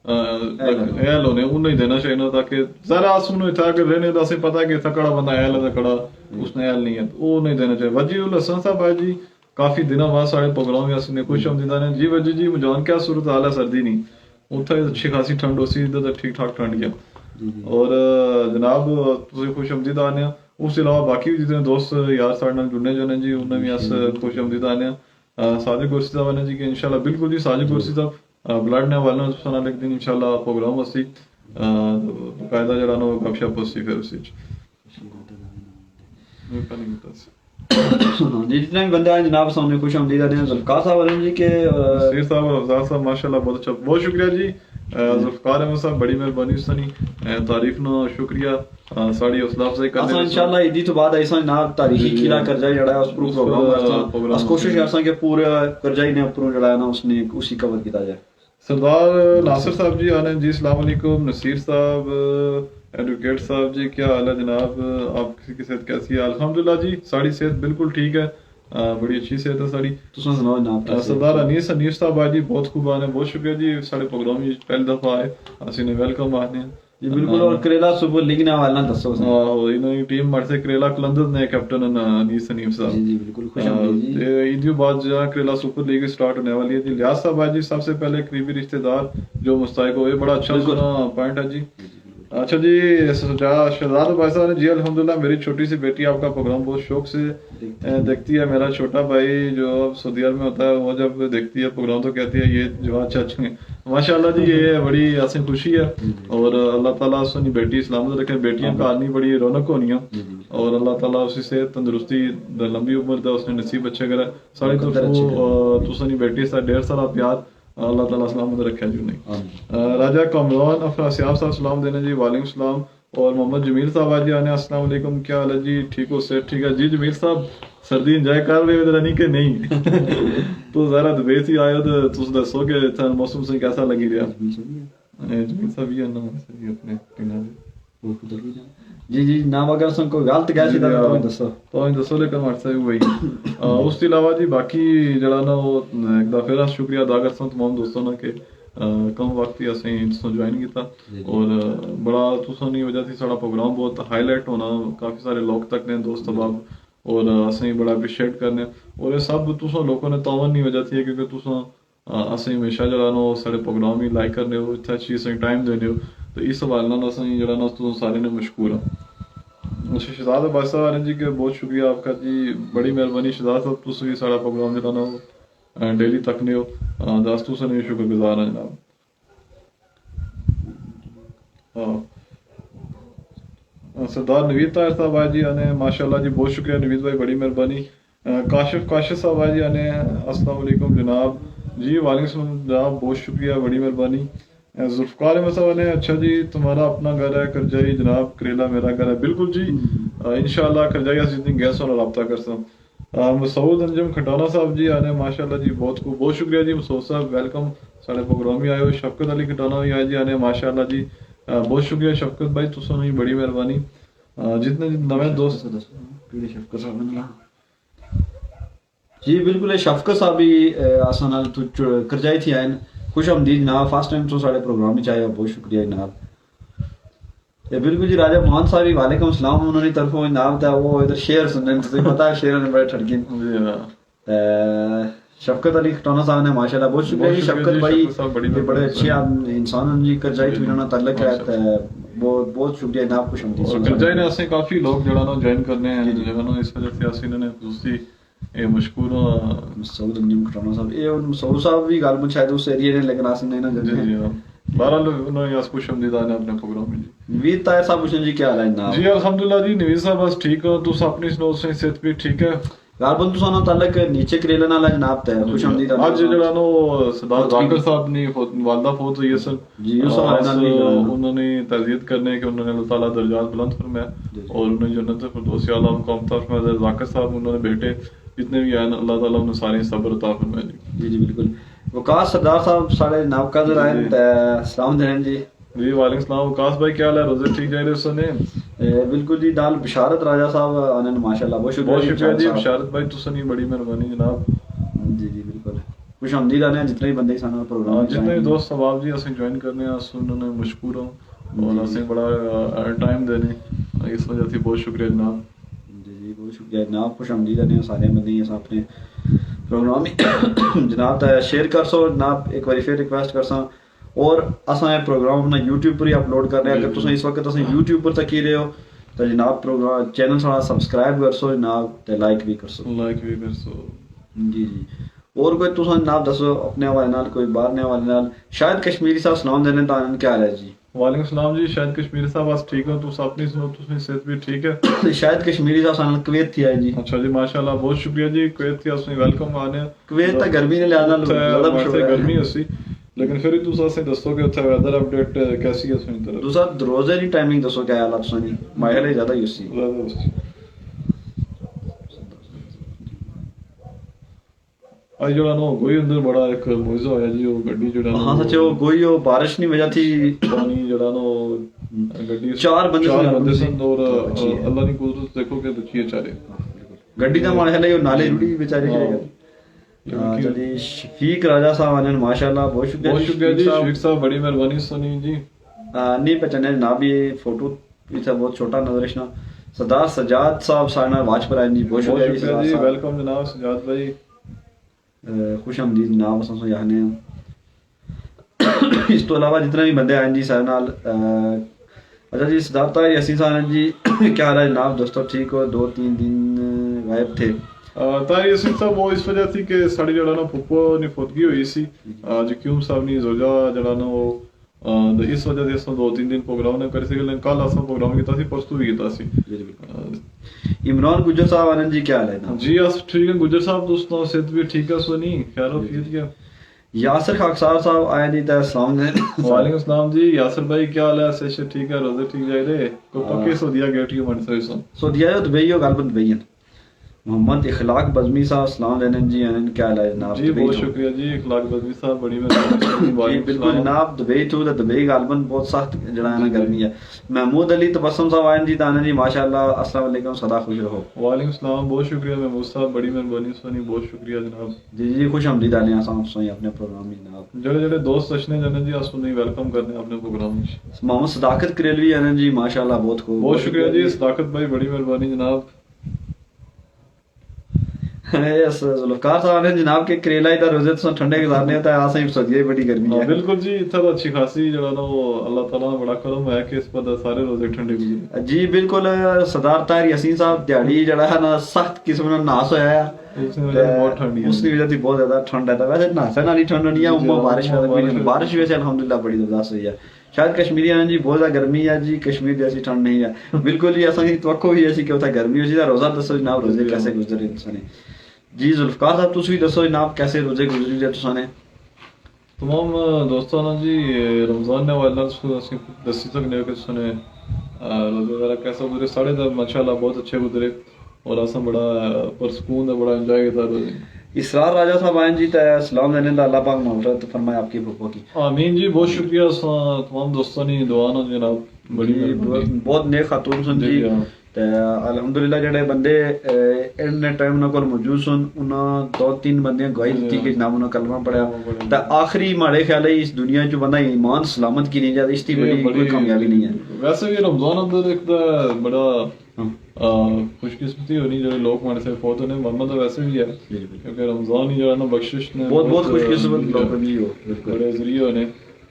एल होने उन्हें ही देना चाहिए ताकि जरा सुनो था कि रहने तो असं पता कि थकड़ा बंदा एल है थकड़ा उसने एल नहीं है वो नहीं देना चाहिए। वजी उल हसन साहब है जी काफी दिनों बाद साढ़े प्रोग्राम में असने खुश आमदीदा ने जी। वजी जी मुझान क्या सूरत हाल है, सर्दी नहीं उत्थे अच्छी खासी ठंड हो सी, इधर तो ठीक ठाक ठंड गया। और जनाब तुम खुश आमदीद आने। उस अलावा बाकी भी जितने दोस्त यार साढ़े नाल जुड़ने जाने जी उन्हें भी अस खुश आमदीद आने। साजिद कुर्सी साहब आने जी कि इंशाल्लाह बिल्कुल जी साजिद कुर्सी साहब ब्लड ने वाले सुना एक दिन इंशाल्लाह प्रोग्राम असी कायदा जरा ना गपशप होसी फिर उसी जी जितने भी बंदे आए जनाब सामने खुश आमदीद आने। जुल्फकार साहब वाले जी के नसीर साहब और अफजाल साहब माशाल्लाह बहुत अच्छा, बहुत शुक्रिया जी। जुल्फकार अहमद साहब बड़ी मेहरबानी सनी तारीफ ना शुक्रिया साड़ी हौसला अफजाई करने असा इंशाल्लाह ईदी तो बाद ऐसा जनाब तारीखी किला करजा जड़ा है उस पर प्रोग्राम करता अस कोशिश करसा कि पूरा करजाई ने ऊपर जड़ा है ना उसने उसी कवर किया जाए। सरदार नासिर साहब जी आने जी अस्सलाम वालेकुम। नसीर साहब एडवोकेट साहब जी क्या हाल है जनाब, आपकी सेहत कैसी है? अल्हम्दुलिल्लाह जी साड़ी सेहत बिल्कुल ठीक है, बड़ी अच्छी सेहत है साड़ी। तुसा सुनाओ जनाब। सरदार अनीस साहब जी बहुत खूब आने, बहुत शुक्रिया जी साढ़े प्रोग्राम में पहली दफा आए असी ने वेलकम आने जी बिल्कुल। और करेला सुपर लीग ने वाला दसो इन्होंने टीम मर से करेला कलंदर ने कैप्टन अनीस सनीम साहब जी जी बिल्कुल खुश आमदीद जी। ईद बाद जहाँ करेला सुपर लीग स्टार्ट होने वाली है जी। लियाज साहब जी सबसे पहले करीबी रिश्तेदार जो मुस्तैक हो, ये बड़ा अच्छा पॉइंट है जी। अच्छा जी शहजाद भाई साहब ने जी अल्हम्दुलिल्लाह मेरी छोटी सी बेटी आपका प्रोग्राम बहुत शौक से देखती है। मेरा छोटा भाई जो अब सऊदी अरब में होता है वो जब देखती है प्रोग्राम तो कहती है ये जवान चाचा है माशाल्लाह जी, ये बड़ी ऐसी खुशी है। और अल्लाह ताला उसकी बेटी सलामत रखे, बेटियां कारनी बड़ी रौनक होनी है और अल्लाह ताला उसी से तंदुरुस्ती लंबी उम्र दा उसने नसीब अच्छे करा सारी तुसनी बेटी सा ढेर सारा प्यार अल्लाह ताला सलामत रखे जी नहीं। राजा कमरान अफरासियाब साहब सलाम देने जी वालेकुम सलाम। और मोहम्मद जमील साहब जी आने अस्सलाम वालेकुम क्या हाल है जी, ठीक हो सेठ ठीक है जी। जमील साहब सर्दी इंजॉय कर रहे हो नहीं के नहीं तो जरा दुबई से आए हो तो तुम दसो कि इतना मौसम से कैसा लगी रहा? जमील साहब ये ना अपने जी जी नाम अगर सन कोई गलत कह सी तो दसो लेकिन व्हाट्सएप वही उसके अलावा जी बाकी जड़ा ना वो एक दफा फिर शुक्रिया अदा करता तमाम दोस्तों ने के कम वक्त ही असें ज्वाइन किया और बड़ा तुसां दी वजह से साड़ा प्रोग्राम बहुत हाईलाइट होना, काफ़ी सारे लोग तक ने दोस्त अहबाब और असें बड़ा अप्रीशिएट करने और ये सब तुसां लोगों ने तावन दी वजह थी क्योंकि तुसां असें हमेशा जड़ा ना साढ़े प्रोग्राम ही लाइक करने हो इतना अच्छी असें टाइम देने हो तो इस हवाले नाल असें जड़ा ना तुसां सारे ने मशकूर हाँ। शहजाद अब्बास साहब जी के बहुत शुक्रिया आपका जी, बड़ी मेहरबानी शहजाद साहब तुम भी साड़ा प्रोग्राम जड़ा ना डेली तकने हो दस तुसें भी शुक्रगुजार हैं जनाब। सरदार नवीद ताहिर साहब जी आने माशाल्लाह जी बहुत शुक्रिया नवीद भाई बड़ी मेहरबानी। काशिफ साहब जी आने अस्सलाम वालेकुम जनाब जी वालेकुम सलाम जनाब बहुत शुक्रिया बड़ी मेहरबानी। जुल्फकार अहमद साहब ने अच्छा जी तुम्हारा अपना घर है करजाई जनाब करेला मेरा घर है बिल्कुल जी इंशाल्लाह करजाई जिस दिन गैस वाला रब्ता करता। मसूद अंजम खटाना साहब जी आने माशाल्लाह जी बहुत शुक्रिया जी मसूद साहब वेलकम साढ़े प्रोग्राम ही आए हो। शफकत अली खटाना भी आए जी आने माशाल्लाह जी बहुत शुक्रिया शफकत भाई तुसां दी बड़ी मेहरबानी। जितने नवे दोस्त शफकत साहब जी बिल्कुल शफकत साहब भी आसान नाल करजाई थी आए खुश आमदीद जनाब फर्स्ट टाइम तो साढ़े प्रोग्राम में आए बहुत शुक्रिया जनाब। ये बिल्कुल जी राजा मोहन साहब वालेकुम सलाम उन्होंने तरफों इनाम था वो इधर शेर सुनने तो पता है शेर ने बड़े ठड़की जी हां शफकत अली खटौना साहब ने माशाल्लाह बहुत शुक्रिया जी शफकत भाई ये बड़े अच्छे इंसान हैं जी करजाई तो इन्होंने ताल्लुक है बहुत बहुत शुक्रिया जनाब खुशआमदीद और करजाई ने ऐसे काफी लोग जड़ा ना ज्वाइन करने हैं जगह इस वजह से ਅਸੀਂ इन्होंने दूसरी ये मशकूर सऊद अंजुम खटौना साहब ये सऊद साहब भी गालबन शायद उस एरिया ने लेकिन आसिन नहीं ना जी जी बहरहाल उन्होंने आज खुशआमदीद आने अपने प्रोग्राम में जी नवीद ताहिर साहब पूछें जी क्या हाल है जनाब जी अल्हम्दुलिल्लाह जी नवीद साहब बस ठीक हो तुस अपनी सुनो सही सेहत भी ठीक है गालबन तो साना ताल्लुक नीचे करेला नाला जनाब ते खुशआमदीद आज जड़ा नो सरदार जाकिर साहब ने वालदा फौत हुई है सर जी उस हवाले उन्होंने ताज़ियत करने के उन्होंने अल्लाह ताला दर्जात बुलंद फरमाया और उन्हें जन्नत फिरदौस आला मुकाम अता फरमाया जाकिर साहब उन्होंने बेटे जितने भी आए अल्लाह ताला उन्हें सारे सब्र अता फरमाया जी जी बिल्कुल वकास सरदार साहब साढ़े नाव का जरा सलाम देन जी जी वालेकुम सलाम वकास भाई क्या हाल है रोजे ठीक जा रहे हो सने बिल्कुल जी दाल बिशारत राजा साहब आनंद माशाल्लाह बहुत शुक्रिया जी बिशारत भाई तुसनी बड़ी मेहरबानी जनाब जी जी बिल्कुल खुशआमदीद आने जितने भी बंदे साना प्रोग्राम जितने भी दोस्त सवाब जी ਅਸੀਂ ज्वाइन करने हैं सुनने मशकूर हूं और ਅਸੀਂ बड़ा टाइम देने इस वजह से बहुत शुक्रिया जनाब जी जी बहुत शुक्रिया जनाब खुशआमदीद आने सारे बंदे अस अपने प्रोग्राम जनाब शेयर कर सो जनाब एक बार फिर रिक्वेस्ट कर सा और असा ये प्रोग्राम अपना YouTube पर ही अपलोड कर रहे हैं अगर तुम इस वक्त अस YouTube पर तक ही रहे हो तो जनाब प्रोग्राम चैनल सारा सब्सक्राइब कर सो जनाब ते लाइक भी कर सो जी जी और कोई तुम जनाब दसो अपने हवाले नाल कोई बाहर ने हवाले नाल शायद कश्मीरी साहब सलाम देने ता क्या हाल है जी वालेकुम सलाम जी शायद कश्मीरी साहब बस ठीक हो तुम अपनी सुनो तुम सेहत भी ठीक है शायद कश्मीरी साहब सानल कुवैत थी आए जी अच्छा जी माशाल्लाह बहुत शुक्रिया जी कुवैत थी आपने वेलकम आने कुवैत ता गर्मी ने लिहाज नाल ज्यादा मशहूर गर्मी होसी लेकिन फिर दूसरा से दसो कि उत्थे वेदर अपडेट कैसी है सुनी तरफ दूसरा रोजे की टाइमिंग दसो क्या हाल है सुनी माहौल ज्यादा ही उसी आज जड़ा नो गोई अंदर बड़ा एक मौजू होया जी वो गड्डी जड़ा हां सच वो गोई वो बारिश नहीं वजह थी पानी जड़ा नो गड्डी चार बंदे सन और अल्लाह की कुदरत देखो के दुखी चारे गड्डी दा माहौल है नाले रुड़ी बेचारे क्या चलिए शफीक राजा साहब आने माशाल्लाह बहुत शुक्रिया जी शफीक साहब बड़ी मेहरबानी सुनी जी नहीं पहचाने ना भी फोटो इतना बहुत छोटा नजर ना सरदार सजाद साहब साना वाच पर आए जी बहुत शुक्रिया जी वेलकम जनाब सजाद भाई खुशआमदीद जनाब अस याने इस तो अलावा जितने भी बंदे आए जी सारे नाल अच्छा जी सदाता यासीन साहब जी क्या हाल है जनाब दोस्तों ठीक हो 2-3 दिन गायब थे तारी यासीन साहब वो इस वजह थी कि साड़ी जड़ा ना फुप्पो ने फुदगी हुई सी आज क्यूम साहब ने जोजा जड़ा ना वो इस वजह से अस 2-3 दिन प्रोग्राम ने करे सी लेकिन कल अस प्रोग्राम कीता सी परसों भी कीता सी इमरान गुजर साहब आनंद जी क्या हाल है जी अस ठीक है गुजर साहब दोस्तों सेहत भी ठीक है सुनी खैर वफियत क्या यासिर खाकसार साहब आए नहीं था अस्सलाम वालेकुम सलाम जी यासिर भाई क्या हाल है सेशन ठीक है रोजे ठीक जाए रे को पक्के सऊदीया गेट की मन से सऊदीया जो दुबई हो गलबत दुबई मोहम्मद इखलाक बजमी साहब सलाम लेने जी आनंद क्या हाल है जनाब जी बहुत शुक्रिया जी इखलाक बजमी साहब बड़ी मेहरबानी बिल्कुल जनाब दुबई तो दुबई गलबन बहुत सख्त जड़ा है ना गर्मी है महमूद अली तबस्सुम साहब आए जी ताना जी माशाल्लाह अस्सलाम वालेकुम सदा खुश रहो वालेकुम सलाम बहुत शुक्रिया महमूद साहब बड़ी मेहरबानी सुनी बहुत शुक्रिया जनाब जी जी खुशआमदीद आने आसान सोई अपने प्रोग्राम में जनाब जड़े जड़े दोस्त सचने जने जी आसु नहीं वेलकम करने अपने प्रोग्राम में मोहम्मद सदाकत करेलवी आनंद जी माशाल्लाह बहुत शुक्रिया जी सदाकत भाई बड़ी मेहरबानी जनाब जुल्फकार साहब ने जनाब के करेला इधर रोजे तो ठंडे गुजारने होता है आसा ही सऊदीया बड़ी गर्मी है बिल्कुल जी इतना तो अच्छी खासी जड़ा ना वो अल्लाह ताला ने बड़ा करम है कि इस पर सारे रोजे ठंडे गुजरे जी बिल्कुल सरदार ताहिर यासीन साहब दिहाड़ी जड़ा है ना सख्त किस्म ना नास होया है बहुत ठंडी है उसकी वजह से बहुत ज्यादा ठंड है वैसे नासा नाली ठंड नहीं है उम्मा बारिश वैसे अल्हम्दुलिल्लाह बड़ी जबरदस्त हुई है शायद कश्मीरी आनंद जी बहुत ज्यादा गर्मी है जी कश्मीर जैसी ठंड नहीं है बिल्कुल जी असा की तवक्को भी ऐसी कि उतना गर्मी हो सी रोजा दसो जनाब रोजे कैसे गुजरे इंसान जी जुल्फकार साहब तुम भी दसो जनाब कैसे रोजे गुजरी जाए तुसाने तमाम दोस्तों ना जी रमजान ने वाला दसी सकने के सुने रोजे वगैरह कैसा गुजरे साढ़े तो माशाल्लाह बहुत अच्छे गुजरे और असा बड़ा परसकून है बड़ा एंजॉय किया रोजे इसरार राजा साहब आए जी सलाम देने दा अल्लाह पाक मगफरत फरमाए आपकी फुफो की आमीन जी बहुत शुक्रिया तमाम दोस्तों ने दुआ ना जनाब बड़ी बहुत नेक खातून सुन जी ਤੇ ਅਲਹਮਦੁਲਿਲਾ ਜਿਹੜੇ ਬੰਦੇ ਇੰਨੇ ਟਾਈਮ ਨਾਲ ਕੋਲ ਮੌਜੂਦ ਸਨ ਉਹਨਾਂ 2-3 ਬੰਦਿਆਂ ਗਵਾਹੀ ਦਿੱਤੀ ਕਿ ਜਨਾਬ ਉਹਨਾਂ ਕਲਮਾ ਪੜਿਆ ਤਾਂ ਆਖਰੀ ਮਾੜੇ ਖਿਆਲ ਹੈ ਇਸ ਦੁਨੀਆ 'ਚ ਬੰਦਾ ਈਮਾਨ ਸਲਾਮਤ ਕੀ ਨਹੀਂ ਜਾਂਦਾ ਇਸ ਦੀ ਬੜੀ ਕੋਈ ਕਾਮਯਾਬੀ ਨਹੀਂ ਹੈ ਵੈਸੇ ਵੀ ਰਮਜ਼ਾਨ ਅੰਦਰ ਇੱਕ ਤਾਂ ਬੜਾ खुशकिस्मती होनी जो लोग हमारे से फौत होने मोहम्मद तो वैसे भी है क्योंकि रमजान ही जो है ना बख्शिश ने बहुत खुशकिस्मत लोग भी हो बड़े जरिए होने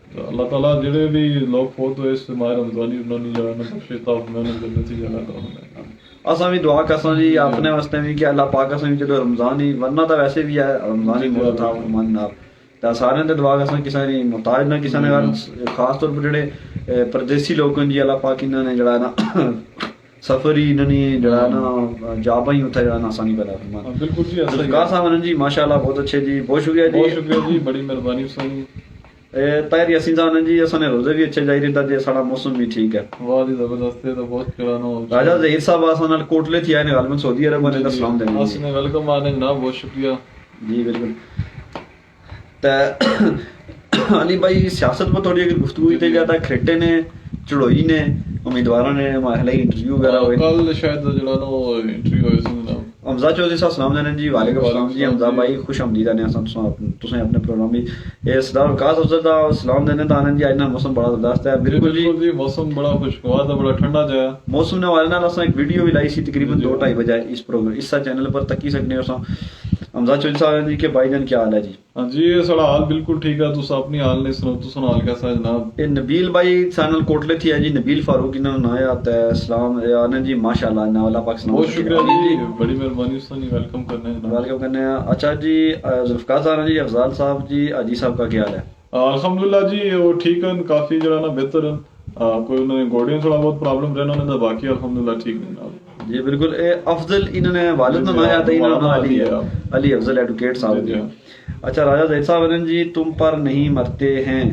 तो अल्लाह ताला जेड़े भी लोग फौत हुए इस माह रमजानी उन्होंने जो है ना बख्शिश ता उन्होंने जन्नत ही जला दा असा भी दुआ करसा जी अपने वास्ते भी कि अल्लाह पाक असा भी जो रमजान ही वरना तो वैसे भी है रमजान ही बहुत था मन ना ਤਾਂ ਸਾਰਿਆਂ ਦੇ ਦੁਆ ਕਰਸਾਂ ਕਿਸੇ ਨੇ ਮੁਹਤਾਜ ਨਾ ਕਿਸੇ ਨੇ ਖਾਸ ਤੌਰ ਪਰ ਜਿਹੜੇ ਪਰਦੇਸੀ ਲੋਕ ਹਨ ਜੀ ਅੱਲਾਹ ਪਾਕ ਇਹਨਾਂ ਨੇ ਜਿਹੜਾ ਨਾ सफर ही इन्होंने जड़ा ना जाबा ही होता है ना आसानी पैदा फरमाना बिल्कुल जी सरकार साहब ने जी माशाल्लाह बहुत अच्छे जी बहुत शुक्रिया जी बड़ी मेहरबानी सोनी ताहिर यासीन साहब ने जी असने रोजे भी अच्छे जाई रहता जी सारा मौसम भी ठीक है वाह जी जबरदस्त है तो बहुत कराना राजा ज़हीर साहब आसन नाल कोटले थी आए ने गालमन सऊदी अरब ने सलाम देने असने वेलकम आने ना बहुत शुक्रिया जी बिल्कुल तो अली भाई सियासत पर थोड़ी अगर गुफ्तगू की जाता खरेटे ने चढ़ोई ने उम्मीदवारों ने महले इंटरव्यू वगैरह हुए कल शायद जड़ा ना इंटरव्यू होए सन हमजा चौधरी साहब सलाम देने जी वालेकुम सलाम जी हमजा भाई खुश आमदीद आने तुसें अपने प्रोग्राम में ये सरदार वकास अफसर दा सलाम देने दा आनंद जी आज ना मौसम बड़ा जबरदस्त है बिल्कुल जी मौसम बड़ा खुशगवार था बड़ा ठंडा जाया मौसम ने वाले नाल असां एक वीडियो भी लाई सी तकरीबन 2-2:30 बजे इस प्रोग्राम इस चैनल पर तक ही सकने हो हमजा चौधरी साहब जी के भाईजान क्या हाल है जी हां जी ये सारा हाल बिल्कुल ठीक है तुस अपनी हाल नहीं सुनो तुस हाल कैसा है जनाब ये नबील भाई चैनल कोटले थी है जी नबील फारूक इन्होंने नाम आता है सलाम आनंद जी माशाल्लाह ना वाला पाकिस्तान बहुत शुक्रिया जी बड़ी मेहरबानी सनी वेलकम करने हैं अच्छा जी जुल्फकार साहब जी अफजाल साहब जी अजी साहब का क्या हाल है अल्हम्दुलिल्लाह जी वो ठीक है काफी जरा ना बेहतर है कोई उन्होंने गोडियों थोड़ा बहुत प्रॉब्लम रहना उन्होंने बाकी अल्हम्दुलिल्लाह ठीक है जी बिल्कुल ए अफजल इन्होंने वालिद ना आता ही ना अली अफजल एडवोकेट साहब जी अच्छा राजा ज़हीर साहब जी तुम पर नहीं मरते हैं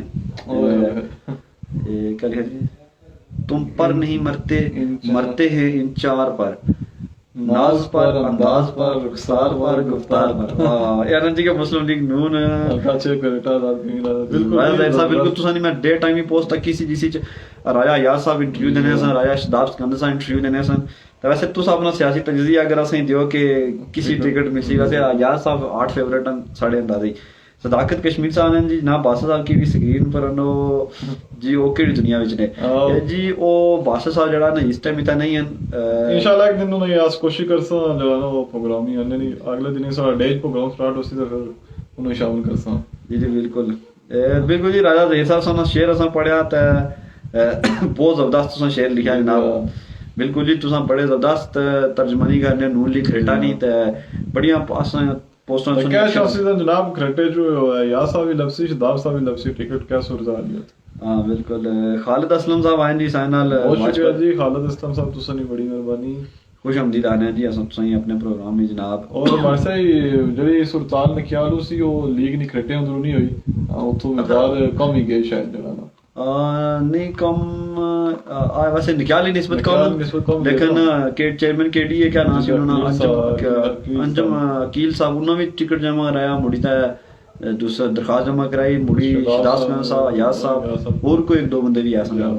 क्या लिखा जी तुम पर नहीं मरते मरते हैं इन चार पर नाज पर अंदाज पर रुखसार पर गुफ्तार पर यार जी के मुस्लिम लीग नून अच्छे करेटा बिल्कुल तुसां मैं डे टाइम ही पोस्ट तक किसी जिसी राजा याद साहब इंटरव्यू देने सन राजा शदाब सिकंदर साहब इंटरव्यू देने सन तो वैसे तुस अपना सियासी तजजिया अगर असें दियो कि किसी टिकट मिसी वैसे याद साहब 8 फेवरेट साढ़े अंदाजे सदाकत कश्मीर साहब ने जी ना बासा साहब की भी स्क्रीन पर नो जी ओ केड़ी दुनिया विच ने जी ओ बासा साहब जड़ा ना इस टाइम इतना नहीं है इंशाल्लाह एक दिन उन्हें आज कोशिश करसा जो ना वो प्रोग्राम ही अन्ने अगले दिन सारा डे प्रोग्राम स्टार्ट होसी तो फिर उन्हें शामिल करसा जी बिल्कुल बिल्कुल जी राजा ज़हीर साहब सा शेर असा पढ़या ते बहुत जबरदस्त तुसा शेर लिखा जनाब बिल्कुल जी तुसा बड़े जबरदस्त तर्जमानी करने नून लिख रेटा नहीं ते बढ़िया असा पोस्टर सुन क्या शासी जनाब खरटे जो या साहब भी लफसी शदाब साहब भी लफसी टिकट क्या सूरत हाल है हां बिल्कुल खालिद असलम साहब आए जी साइनल बहुत शुक्रिया जी खालिद असलम साहब तुसा नी बड़ी मेहरबानी खुश आमदीद आने जी अस तुसा अपने प्रोग्राम में जनाब और हमारे से जड़ी सुरताल ने ख्याल उसी वो लीग नहीं खरटे अंदर नहीं हुई उतो उम्मीदवार कम ही गए शायद जरा ना नहीं कम वैसे निकाल ही निस्बत कम लेकिन के चेयरमैन केडीए क्या नाम सी उन्होंने अंजम अकील साहब उन्होंने भी टिकट जमा कराया मुड़ी ता दूसरा दरखास्त जमा कराई मुड़ी शदास खान साहब याद साहब और कोई 1-2 बंदे भी ऐसा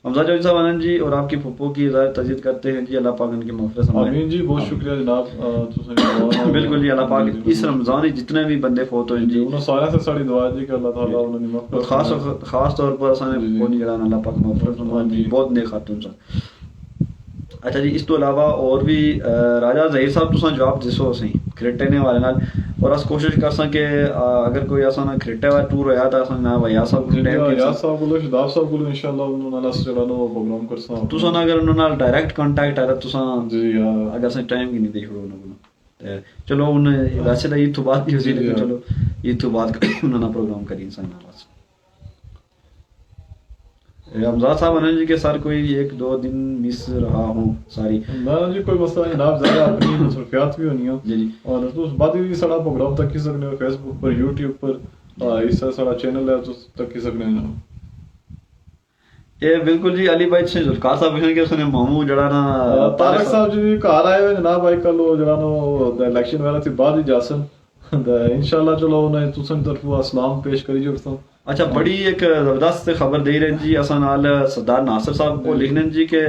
हमजा चौधरी साहब आनंद जी और आपकी फुप्पो की इजाजत तजदीद करते हैं जी अल्लाह पाक उनकी मग़फ़िरत फरमाए आमीन जी बहुत शुक्रिया जनाब बिल्कुल जी अल्लाह पाक इस रमजान में जितने भी बंदे फौत हुए जी उन्होंने सारे से सारी दुआ जी कि अल्लाह ताला उन्हें मग़फ़िरत खास तौर पर असाने फुप्पो नहीं जड़ा अल्लाह पाक मग़फ़िरत फरमाए जी बहुत नेक खातून सन अच्छा जी इस तो अलावा और भी राजा ज़हीर साहब तुसा जवाब दिसो सही खरेटे ने वाले नाल और अस कोशिश कर सके अगर कोई असा ना खरेटे वाला टूर होया ता असा ना या साहब को या साहब को शदाब साहब को इंशाल्लाह उन्होंने नाल चला नो प्रोग्राम करसा तुसा ना अगर उन्होंने नाल डायरेक्ट कांटेक्ट है तुसा जी अगर असा टाइम की नहीं देख रो उन्होंने चलो उन वैसे तो ईद तो बाद ही होसी लेकिन चलो ईद तो बाद उन्होंने प्रोग्राम करी इंसान नाल हमजा साहब अनंत जी के सर कोई 1-2 दिन मिस रहा हूँ सारी ना जी कोई मसला नहीं जनाब ज़्यादा अपनी मसरूफियात भी होनी हो जी जी और उस बाद भी सारा प्रोग्राम तक की सकने हो फेसबुक पर यूट्यूब पर इस सारा चैनल है तो तक की सकने हो ये बिल्कुल जी अली भाई से जुल्फकार साहब पूछने के उसने मामू जड़ा ना तारक साहब जी घर आए हुए जनाब भाई कल वो जड़ा ना इलेक्शन वगैरह थी बाद ही जासन इंशाल्लाह चलो उन्हें तुसन तरफों सलाम पेश करी जोड़ता हूँ अच्छा बड़ी एक जबरदस्त खबर दे रहे जी असा नाल सरदार नासिर साहब को लिखने जी के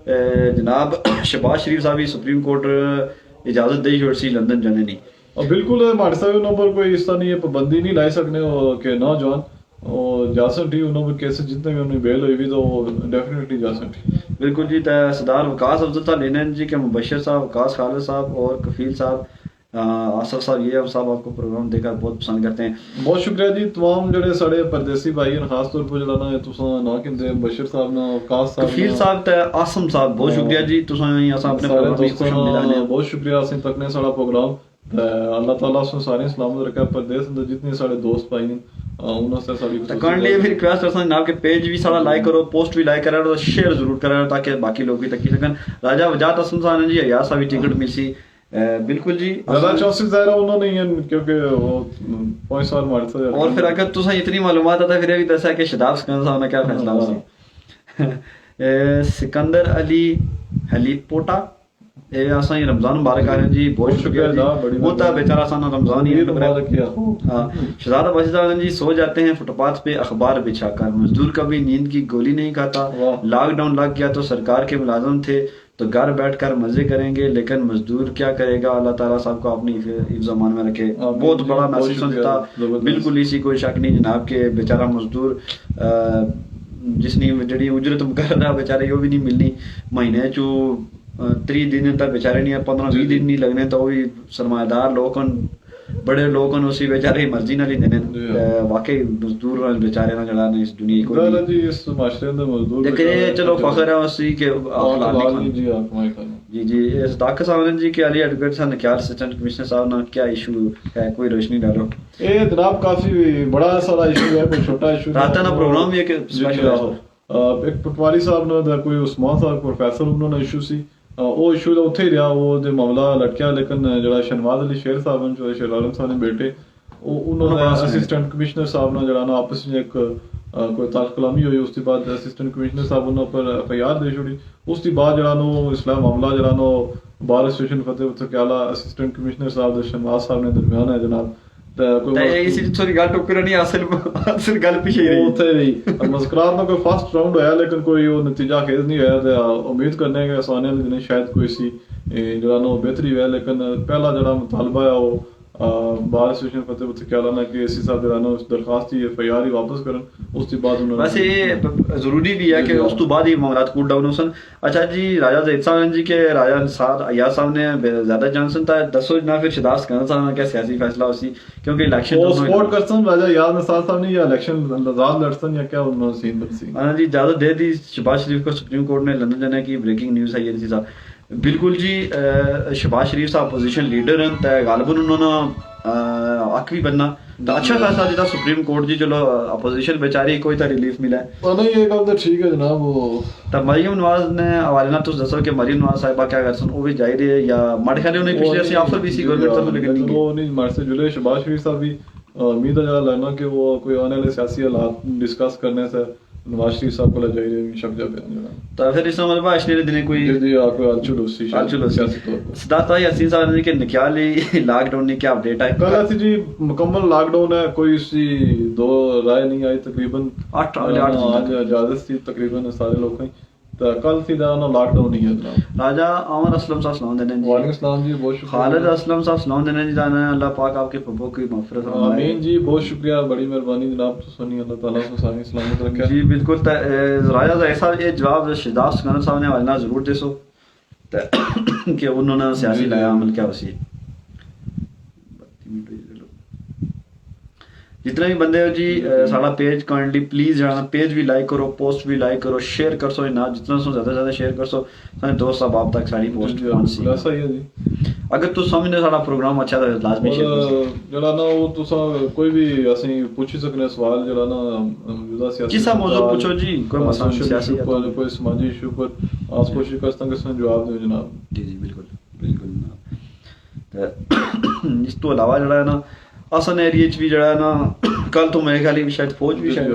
जनाब शहबाज शरीफ साहब ही सुप्रीम कोर्ट इजाजत दे छोड़ सी लंदन जाने नहीं। और बिल्कुल हमारे साहब उन्होंने कोई इस तरह नहीं पाबंदी नहीं लाई सकने कि नौजवान और जासन टी उन्होंने केसेस जितने भी उन्हें बेल हुई भी तो डेफिनेटली जासन टी। बिल्कुल जी। सरदार वकास अफजल लेने जी के मुबशर साहब, वकास खालिद साहब और कफील साहब, आसफ साहब, ये साहब आपको प्रोग्राम देखकर बहुत पसंद करते हैं। बहुत शुक्रिया जी तमाम जड़े साढ़े परदेसी भाई हैं, खास तौर पर जड़ा ना तुसा ना किंदे बशीर साहब ना वकास साहब कफील साहब ते आसम साहब बहुत शुक्रिया जी तुसा असा अपने प्रोग्राम में खुश मिलाने बहुत शुक्रिया असें तकने साड़ा प्रोग्राम अल्लाह ताला उस सारे सलामत रखे परदेस अंदर जितने साढ़े दोस्त भाई हैं उन्होंने से साड़ी करने लिए भी रिक्वेस्ट करता हूं जनाब के पेज भी सारा लाइक करो, पोस्ट भी लाइक करा और शेयर जरूर करा ताकि बाकी लोग भी तक सकन। राजा वजात असम साहब जी या सा भी टिकट मिल सी। बिल्कुल जी ज्यादा चांसेस ज़ाहिर उन्होंने ही क्योंकि वो 5 साल मार से और फिर अगर तुसा इतनी मालूमात आता फिर ये भी दसा कि शदाब सिकंदर साहब ने क्या फैसला हुआ। सिकंदर अली हलीपोटा ए असा ही रमजान मुबारक आ रहे जी बहुत शुक्रिया जी। होता बेचारा साना रमजान ही मुबारक किया। हां शहजादा बाशी साहब जी सो जाते हैं फुटपाथ पे अखबार बिछाकर, मजदूर कभी नींद की गोली नहीं खाता, लॉकडाउन लग गया तो सरकार के मुलाजिम थे तो घर बैठकर मजे करेंगे लेकिन मजदूर क्या करेगा। अल्लाह ताला साहब को अपनी हिफ्ज़ अमान में रखे। बहुत बड़ा मैसेज सुनता बिल्कुल इसी कोई शक नहीं जनाब के बेचारा मजदूर जिसने जी उजरत मुकर बेचारे वो भी नहीं मिलनी महीने चो 3 दिन तक बेचारे नहीं 15-20 दिन नहीं लगने तो भी सरमायादार लोग बड़े लोग उसी बेचारे मर्जी ना ही देने वाकई मजदूर बेचारे ना जड़ा इस दुनिया को जी इस माशरे में मजदूर देखे चलो फखर है उसी के जी सदाक साहब जी के अली एडवोकेट साहब ने क्या असिस्टेंट कमिश्नर साहब ना क्या इशू है कोई रोशनी डालो। ये जनाब काफी बड़ा सारा इशू है, कोई छोटा इशू रात ना प्रोग्राम भी एक स्पेशल एक पटवारी साहब ने कोई उस्मान साहब प्रोफेसर उन्होंने इशू सी वो इशू तो उत्थे ही रहा वो जो मामला लटकिया लेकिन जरा शहनवाज अली शेर साहब जो शेर आलम साहब ने बेटे उन्होंने असिस्टेंट कमिश्नर साहब ने जरा ना आपस में एक कोई ताक कलामी हुई उसके बाद असिस्टेंट कमिश्नर साहब उन्होंने पर FIR दे छोड़ी। उसके बाद जरा नो इसला मामला जरा नो बार स्टेशन फतेह क्याला असिस्टेंट कमिश्नर साहब शहनवाज साहब ने दरमियान है जनाब इसी थोड़ी गल टोकर नहीं असल गल पीछे रही उत्थे नहीं मस्करात ना कोई फर्स्ट राउंड होया लेकिन कोई वो नतीजा खेज नहीं होया ते उम्मीद करने के आने वाले दिन शायद कोई सी जरा नो बेहतरी हुआ लेकिन पहला जरा मुतालबा है वो बार स्टेशन फतेह क्या लाना कि इसी साथ जरा उस दरखास्त ही FIR ही वापस करन उसके बाद उन्होंने वैसे ये जरूरी भी है कि उस तो बाद ही मामलात कूल डाउन होसन। अच्छा जी राजा ज़ैद साहब जी के राजा साहब अय्याज साहब ने ज्यादा चांसन था दसो ना फिर शहजाद सिकंदर साहब ने क्या सियासी फैसला होसी क्योंकि इलेक्शन वो सपोर्ट करसन राजा याद नसार साहब ने या इलेक्शन आजाद लड़सन या क्या उन्होंने सीन बदसी। हां जी इजाजत दे दी शहबाज शरीफ को सुप्रीम कोर्ट ने लंदन जाने की ब्रेकिंग न्यूज़ है ये जी साहब। बिल्कुल जी शहबाज शरीफ साहब अपोजिशन लीडर हैं तो गालिबन उन्होंने हक भी बनना तो अच्छा फैसला दिया सुप्रीम कोर्ट जी। चलो अपोजिशन बेचारी कोई तो रिलीफ मिला है नहीं ये गल तो ठीक है जनाब। वो तो मरियम नवाज ने हवाले ना तुस दसो कि मरियम नवाज साहिबा क्या करसन वो भी जाहिर है या माड़े खाने उन्हें पिछले ऐसे ऑफर भी सी गवर्नमेंट तो लेकिन वो नहीं मार से जुड़े शहबाज शरीफ साहब भी उम्मीद है जरा लगना कि वो कोई आने वाले सियासी हालात डिस्कस करने से नवाज शरीफ साहब को जाहिर शक जा पे तो फिर इस मतलब अशने दिन कोई जी कोई अलचुलोसी सियासी तौर पर सिद्धार्थ भाई हसीन साहब ने कि निकाली लॉकडाउन ने क्या अपडेट है कल ऐसी जी मुकम्मल लॉकडाउन है कोई सी दो राय नहीं आई तकरीबन 8 दिन इजाजत थी तकरीबन सारे लोग की तो कल सीधा ना लॉकडाउन ही है जनाब। राजा अमर असलम साहब सलाम देने जी वालेकुम सलाम जी बहुत शुक्रिया। खालिद असलम साहब सलाम देने जी जाना अल्लाह पाक आपके पप्पो की मगफिरत फरमाए। आमीन जी बहुत शुक्रिया बड़ी मेहरबानी जनाब तो सुनी अल्लाह ताला को सारी सलामत रखे जी बिल्कुल राजा ऐसा ये जवाब शहजाद सिकंदर साहब ने वालना जरूर देसो कि उन्होंने सियासी लाया अमल क्या उसी जितने भी बंदे हो जी साड़ा पेज काइंडली प्लीज जाना पेज भी लाइक करो पोस्ट भी लाइक करो शेयर कर सो ना जितना सो ज्यादा शेयर कर सो सारे दोस्त सब आप तक साड़ी पोस्ट पहुंच सी ऐसा ही है जी। अगर तू समझने साड़ा प्रोग्राम अच्छा था लाजमी शेयर जड़ा ना वो तुसा कोई भी असि पूछ सकने सवाल जड़ा ना मौजूदा सियासी किसा मौजूद पूछो जी कोई मसला सियासी कोई समाजी इशू पर आज कोशिश करता कि इसमें जवाब दो जनाब। जी जी बिल्कुल बिल्कुल जनाब। इस तो अलावा जड़ा है ना असन एरिया च भी जड़ा है ना कल तो मेरे ख्याल शायद फौज भी शायद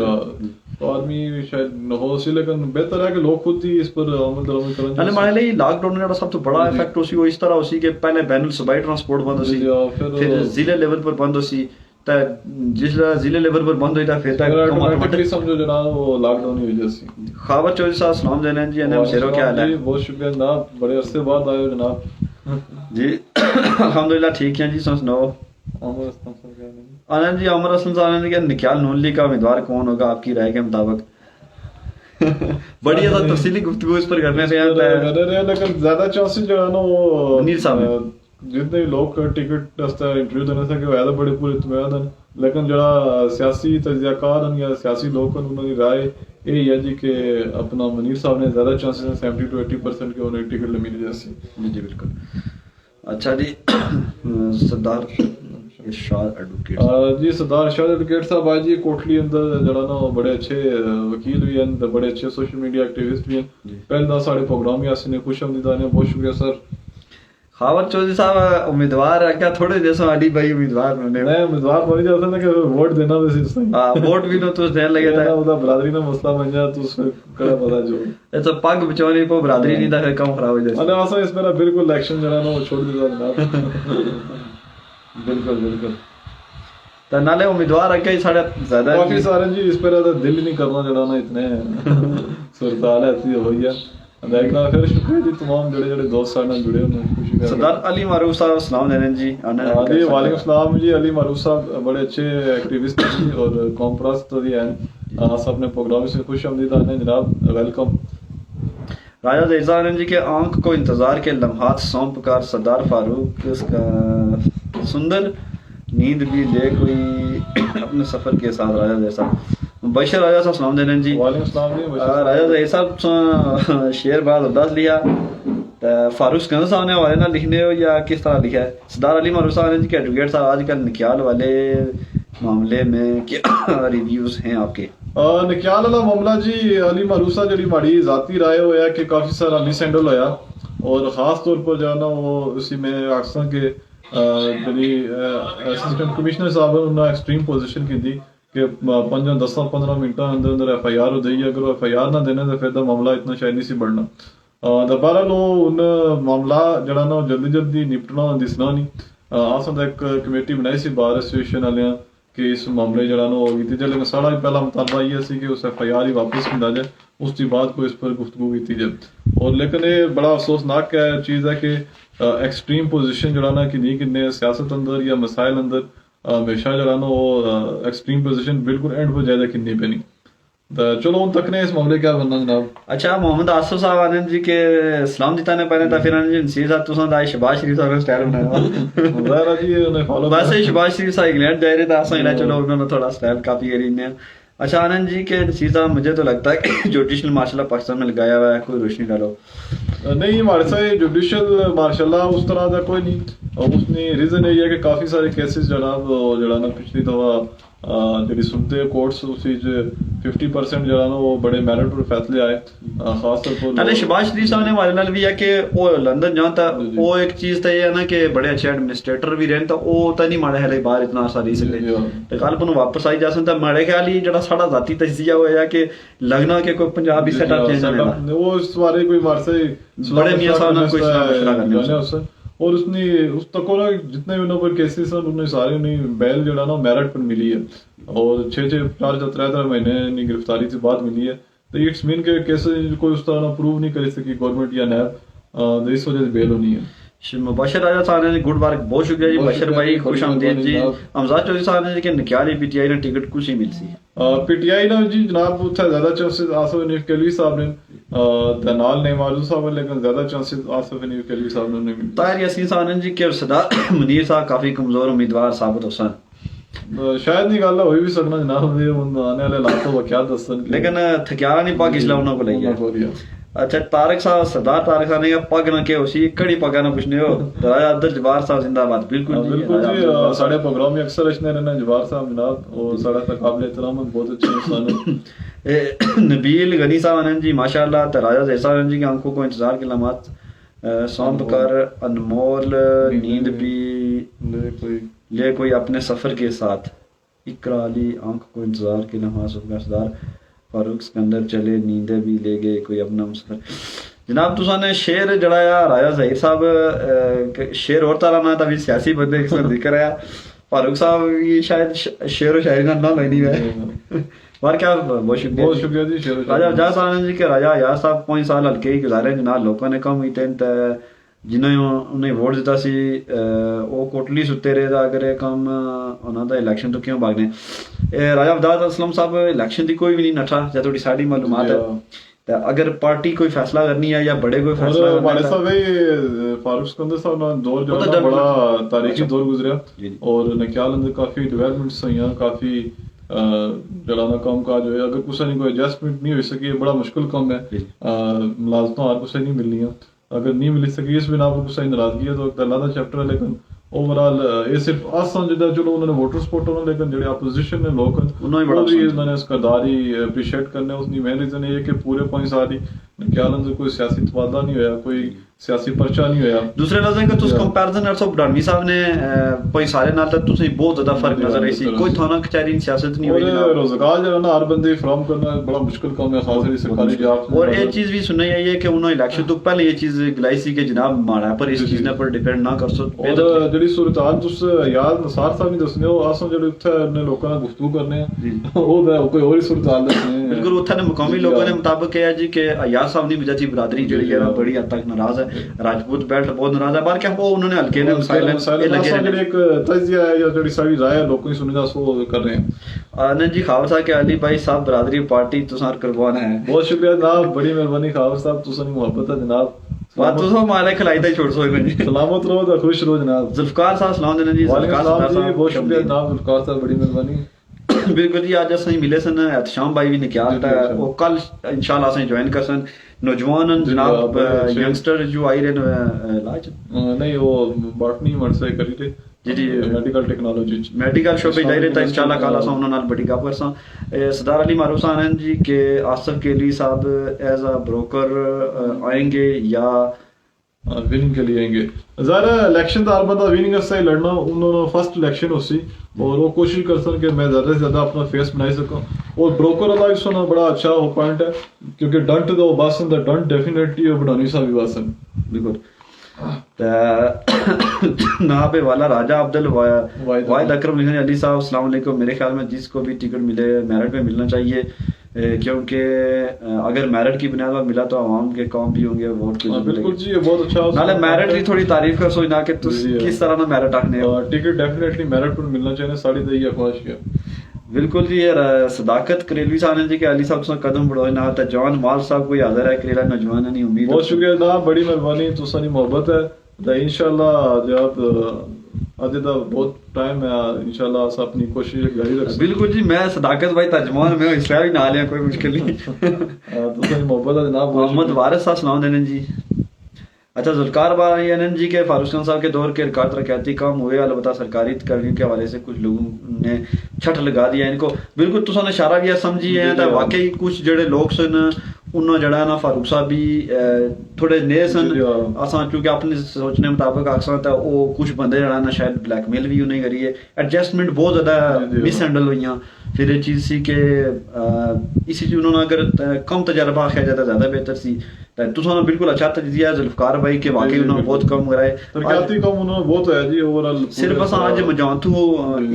आर्मी शायद न हो सी लेकिन बेहतर है कि लोग खुद ही इस पर अमल दरामद करें। यानी हमारे लिए लॉकडाउन का सब तो बड़ा इफेक्ट होसी वो इस तरह होसी कि पहले बैनुल सूबाई ट्रांसपोर्ट बंद होसी फिर जिले लेवल पर बंद होसी तो जिस जिले लेवल पर बंद होता फिर तक ऑटोमेटिकली समझो जनाब वो लॉकडाउन ही वजह से। खावर चौधरी साहब सलाम देने जी, एनएम शेरो क्या हाल है? बहुत शुक्रिया जनाब, बड़े अरसे बाद आए हो जनाब। जी अल्हम्दुलिल्लाह ठीक है जी, सुनाओ। आनंद जी, अमर हसन साहब ने निकाल नून लीग का उम्मीदवार कौन होगा आपकी राय के मुताबिक? बड़ी ज्यादा तफसीली गुफ्तगू इस पर करने से लेकिन ज्यादा चांसेस जो है ना वो मुनीर साहब जितने लोग टिकट इंटरव्यू देने से कि ज्यादा बड़े पूरे इत्मीनान हैं, लेकिन जड़ा सियासी तजज़ियाकार हैं या सियासी लोग हैं उन्होंने राय ये है जी कि अपना मुनीर साहब ने ज्यादा चांसेस हैं 70 to 80% के उन्हें टिकट मिल जैसी। जी बिल्कुल। अच्छा जी सरदार इरशाद एडवोकेट जी, सरदार इरशाद एडवोकेट साहब आज जी कोटली अंदर जड़ा ना बड़े अच्छे वकील भी हैं, बड़े अच्छे सोशल मीडिया एक्टिविस्ट भी हैं। पहले तो साढ़े प्रोग्राम ही आने खुश आमदीदा ने, बहुत शुक्रिया सर। खावर चौधरी साहब उम्मीदवार है क्या? थोड़े जैसा अली भाई उम्मीदवार बने मैं उम्मीदवार बन जाता ना कि वोट देना वैसे सही। हां वोट भी तो देने लगे था, ਉਹਦਾ ਬਰਾਦਰੀ ਦਾ ਮਸਲਾ ਬਣ ਜਾ ਤੂੰ उसमें कड़ा पता जो ये तो पग बचाने को बरादरी नहीं था, फिर काम खराब हो जाए। अरे आसा इस मेरा बिल्कुल इलेक्शन जरा ना वो छोड़ दिया जनाब। बिल्कुल बिल्कुल। तो नाले उम्मीदवार है कई सारे ज्यादा काफी सारे जी, इस पर दिल ही नहीं करना जरा ना इतने सुरताल ऐसी हो गया। देखना फिर शुक्रिया जी तमाम जड़े जड़े दोस्त साथ जुड़े उन्हें खुशी। सरदार अली मारूफ साहब सलाम देने जी। हाँ जी वालेकुम सलाम जी। अली मारूफ साहब बड़े अच्छे एक्टिविस्ट हैं और कौम परस्त भी हैं। आप अपने प्रोग्राम से खुश आमदीद आने जनाब, वेलकम। राजा ज़ैज़ान जी के आंख को इंतजार के लम्हात सौंप कर सरदार फारूक इसका सुंदर नींद भी ले कोई अपने सफर के साथ। राजा जैसा बशर राजा साहब सलाम देने जी। वालेकुम सलाम जी। राजा जैसा शेर बाद अरदास लिया फारूक सिकंदर साहब ने हवाले ना लिखने हो या किस तरह लिखा है? सरदार अली मारूफ साहब जी के एडवोकेट साहब आजकल निकाल वाले मामले में क्या रिव्यूज हैं आपके? निकाल वाला मामला जी अली मारूफ साहब जी माड़ी जाती राय होया कि काफी सारा मिसहैंडल होया और खास तौर पर जो है ना वो उसी में अक्सर के असिस्टेंट कमिश्नर साहब ने उन्होंने एक्सट्रीम पोजीशन की थी कि 10-15 मिनट अंदर अंदर FIR हो जाइए। अगर FIR ना देने तो फिर तो मामला इतना शायद नहीं सी बढ़ना। दोबारा लो उन मामला जड़ा ना जल्दी जल्दी निपटना दिसना नहीं। असें एक कमेटी बनाई सी बार एसोसिएशन वाले कि इस मामले जड़ा ना होगी थी, लेकिन साढ़ा पहला मुतालबा ये सी कि उस FIR ही वापस मिला जाए, उसके बाद कोई इस पर गुफ्तगू की जाए। और लेकिन ये बड़ा अफसोसनाक चीज़ है कि एक्सट्रीम पोजीशन जड़ा ना कि नहीं किन्ने सियासत अंदर या मसाइल अंदर हमेशा जड़ा ना वो एक्सट्रीम पोजीशन बिल्कुल एंड हो जाए कि नहीं पे नहीं। तो चलो उन तक ने इस मामले क्या बनना जनाब। अच्छा मोहम्मद आसिफ साहब आनंद जी के सलाम जिताने पहले था फिर आनंद जी नसीर साहब तुसा दा शहबाज शरीफ साहब का स्टाइल बनाया ज़ाहिर जी उन्हें फॉलो वैसे शहबाज शरीफ साहब इंग्लैंड जा रहे थे असा इला चलो उन्होंने थोड़ा स्टाइल कॉपी करी ने। अच्छा आनंद जी के नसीर साहब मुझे तो लगता है कि जुडिशल मार्शल पाकिस्तान में लगाया हुआ है, कोई रोशनी डालो। नहीं हमारे साथ जुडिशल मार्शल उस तरह का कोई नहीं। उसने रीजन ये है कि काफी सारे केसेस जड़ा ना पिछली दफा जी सुनते कोर्ट्स उसी 50% जड़ा ना वो बड़े मेरिट पर फैसले आए खास तौर पर। अरे शहबाज शरीफ साहब ने हमारे नाल भी है कि वो लंदन जान था वो एक चीज तो ये है ना कि बड़े अच्छे एडमिनिस्ट्रेटर भी रहन तो वो तो नहीं माड़े है बाहर इतना आसानी से तो कल पर वापस आई जा सकता माड़े ख्याल ही जड़ा साड़ा जाती तजिया होया कि लगना कि कोई पंजाबी सेटअप चेंज होने वाला वो इस बारे कोई मार से बड़े मियां साहब ने कुछ मशवरा करने और उसने उस तक ना जितने भी उन्होंने केसेस हैं उन्हें सारे उन्हें बैल जड़ा ना मेरिट पर मिली है और 4-3 महीने गिरफ्तारी से बाद मिली है। तो इट्स मीन के केसेस कोई उस तरह प्रूव नहीं कर सकी गवर्नमेंट या नैब, इस वजह से बेल होनी है। मुबशर राजा साहब ने गुड वर्क बहुत शुक्रिया जी बशर भाई खुश आमदीद जी। हमजाद चौधरी साहब ने कि निकाली PTI ने टिकट कुछ ही मिल सी PTI ना जी जनाब उत्थे ज्यादा चांसेस आसिफ हनीफ कैलवी साहब ने नाल ने मारूफ साहब लेकिन ज्यादा चांसेस आसिफ हनीफ कैलवी साहब ने नहीं। ताहिर यासीन साहब ने जी के सरदार मुनीर साहब काफी कमजोर उम्मीदवार साबित हो सन शायद नहीं गल हो भी सकना जनाब ये आने वाले लातों का क्या दसन लेकिन थकियारा नहीं पाक इसलिए उन्होंने को लई। अच्छा तारक साहब सरदार तारक साहब ने पग ना के उसी कड़ी पगा ना पूछने हो राजा अब्दुल जब्बार साहब जिंदाबाद। बिल्कुल जी साढ़े प्रोग्राम में अक्सर इसने रहना जब्बार साहब जनाब और साढ़ा काबिल एहतराम बहुत अच्छे इंसान नबील गनी साहब आनंद जी माशाल्लाह। तो राजा जैसा आनंद जी की आंखों को इंतजार के लम्हात सौंप कर अनमोल नींद भी ले कोई अपने सफर के साथ इकरा अली आंख को इंतजार के लम्हात सरदार फारूक सिकंदर चले नींदे भी ले गए कोई अपना मुस्कर। जनाब तुसा ने शेर जड़ाया राजा ज़हीर साहब शेर और तारा ना था भी सियासी बंदे जिक्र आया फारूक साहब ये शायद शेर व शायरी ना लगनी है बार क्या बहुत शुक्रिया जी शेर राजा अफजाज साहब जी के राजा यार साहब 5 साल हल्के ही गुजारे जनाब लोगों ने कम कीते ते जिन्हें उन्हें वोट दिता सी वो कोटली सुते रहे दा अगर कम उन्हों का इलैक्शन तो क्यों भागने राजा अफजाज असलम साहब इलैक्शन की कोई भी नहीं नठा जो थोड़ी साड़ी मालूमात है तो अगर पार्टी कोई फैसला करनी है या बड़े कोई फैसला हमारे साहब फारूक सिकंदर साहब ना दौर जो है बड़ा तारीखी दौर गुजरा और नक्याल अंदर काफी डेवलपमेंट्स हुई काफी जड़ा कम काज होया अगर कुछ नहीं कोई एडजस्टमेंट नहीं हो सकी बड़ा मुश्किल कम है मुलाजमत हर कुछ नहीं मिलनी अगर नहीं मिल सकी इस बिना पर कुछ नाराजगी है तो अल्लाह का चैप्टर है लेकिन ओवरऑल ये सिर्फ आसान जिदा चलो उन्होंने वोटर सपोर्ट होना लेकिन जो अपोजिशन ने लोग उन्होंने इस करदारी अप्रीशिएट करने उसकी मेन रीजन ये कि पूरे 5 साल ही ख्याल अंदर कोई सियासी तबादला नहीं होया कोई सियासी पर्चा नहीं होया दूसरे लफ्ज़ कि तुस कंपैरिजन अरसो बडानवी साहब ने कोई सारे नाल तक तुसें बहुत ज्यादा फर्क नजर आई सी कोई थाना कचहरी सियासत नहीं हुई और रोजगार जो ना हर बंदे फराहम करना बड़ा मुश्किल काम है खास सरकारी जॉब और एक चीज भी सुनई आई है कि उन्होंने इलेक्शन तो पहले ये चीज गिलाई सी कि जनाब माड़ा पर इस चीज ने पर डिपेंड ना कर सो और जेडी सूरत तुस याद नसार साहब ने दसने हो आसो जेडे उत्थे ने लोकां नाल गुफ्तगू करने ओ कोई और ही सूरत दसने बिल्कुल उत्थे ने मुकामी लोगों ने मुताबिक है जी कि यार साहब ने बिजाती बरादरी जेडी है बड़ी हद तक नाराज है राजपूत बेल्ट बहुत नाराज है बार क्या वो उन्होंने हल्के ने साइलेंस लगे ने एक तजिया है या जेडी सारी राय लोगों की सुनने सो कर रहे हैं आनंद जी खावर साहब के अली भाई साहब बरादरी पार्टी तुसार करवाना है बहुत शुक्रिया जनाब बड़ी मेहरबानी खावर साहब तुसानी मोहब्बत है जनाब बात तो सब मारे खिलाई दा छोड़ सो जी सलामत रहो तो खुश रहो जनाब जुल्फकार साहब सलाम देना जी जुल्फकार साहब बहुत शुक्रिया जनाब जुल्फकार साहब बड़ी मेहरबानी बिल्कुल जी आज असं मिले सन एहतशाम भाई भी निकाल वो कल इंशाल्लाह असं ज्वाइन कर सन नौजवान जनाब यंगस्टर जो आई रहे लाज नहीं वो बॉटनी मर से करी थे जी मेडिकल टेक्नोलॉजी मेडिकल शोबे जाई रहे था इंशाल्लाह कल असं उन्हां नाल बड़ी गप करसा सरदार अली मारूफ आनंद जी के आसिफ केली साहब एज अ ब्रोकर आएंगे या विनिंग के लिए आएंगे ज़ाहिर इलेक्शन तो हर बंदा विनिंग से लड़ना उन्होंने फर्स्ट इलेक्शन उसी और वो कोशिश कर सन कि मैं ज़्यादा से ज़्यादा अपना फेस बनाई सकूं और ब्रोकर वाला सुना बड़ा अच्छा वो पॉइंट है क्योंकि डंट तो बासन द डंट डेफिनेटली बडानी साहब भी बासन बिल्कुल ना पे वाला राजा अब्दुल वाहिद अकरम लिखने अली साहब अस्सलाम वालेकुम मेरे ख्याल में जिसको भी टिकट मिले मेरिट पे मिलना चाहिए क्योंकि अगर मेरिट की बुनियाद पर मिला तो आवाम के काम भी होंगे वोट के बिल्कुल जी ये बहुत अच्छा नाले मेरिट की थोड़ी तारीफ कर सोचना कि किस तरह ना मेरिट आखने टिकट डेफिनेटली मेरिट पर मिलना चाहिए साड़ी दई ख्वाहिश है बिल्कुल जी यार सदाकत करेलवी साहब जी के अली साहब से कदम बढ़ाए ना था जवान माल साहब कोई हाजिर है करेला नौजवान नहीं उम्मीद बहुत शुक्रिया जनाब बड़ी मेहरबानी तुसानी मोहब्बत है तो इंशाल्लाह जब आज दा बहुत टाइम है इंशाल्लाह अस अपनी कोशिश जारी रख बिल्कुल जी मैं सदाकत भाई तर्जमान में इसलिए भी ना लिया कोई मुश्किल नहीं तुसानी मोहब्बत है जनाब मोहम्मद वारिस साहब सलाम देने जी अच्छा जुल्फकार भाई आनंद जी के फारूक खान साहब के दौर के रिकॉर्ड तरक्याती काम हुए अलबत्ता सरकारी कर्मियों के हवाले से कुछ लोगों ने छठ लगा दिया इनको बिल्कुल तुसाने इशारा भी समझी है तो वाकई कुछ जड़े लोग सन उन्होंने जड़ा ना फारूक साहब भी थोड़े नए सन असा क्योंकि अपने सोचने मुताबिक अक्सर तो वो कुछ बंदे जड़ा ना शायद ब्लैकमेल भी उन्हें करी है एडजस्टमेंट बहुत ज़्यादा मिस हैंडल हुई फिर ये चीज़ सी कि इसी उन्होंने अगर कम तजर्बा आखिया जाता ज़्यादा बेहतर सी तुसाने बिल्कुल अच्छा तजिया जुल्फकार भाई के वाकई उन्होंने बहुत कम कराए तरक्याती कम उन्होंने बहुत है जी ओवरऑल सिर्फ असा आज मजांतू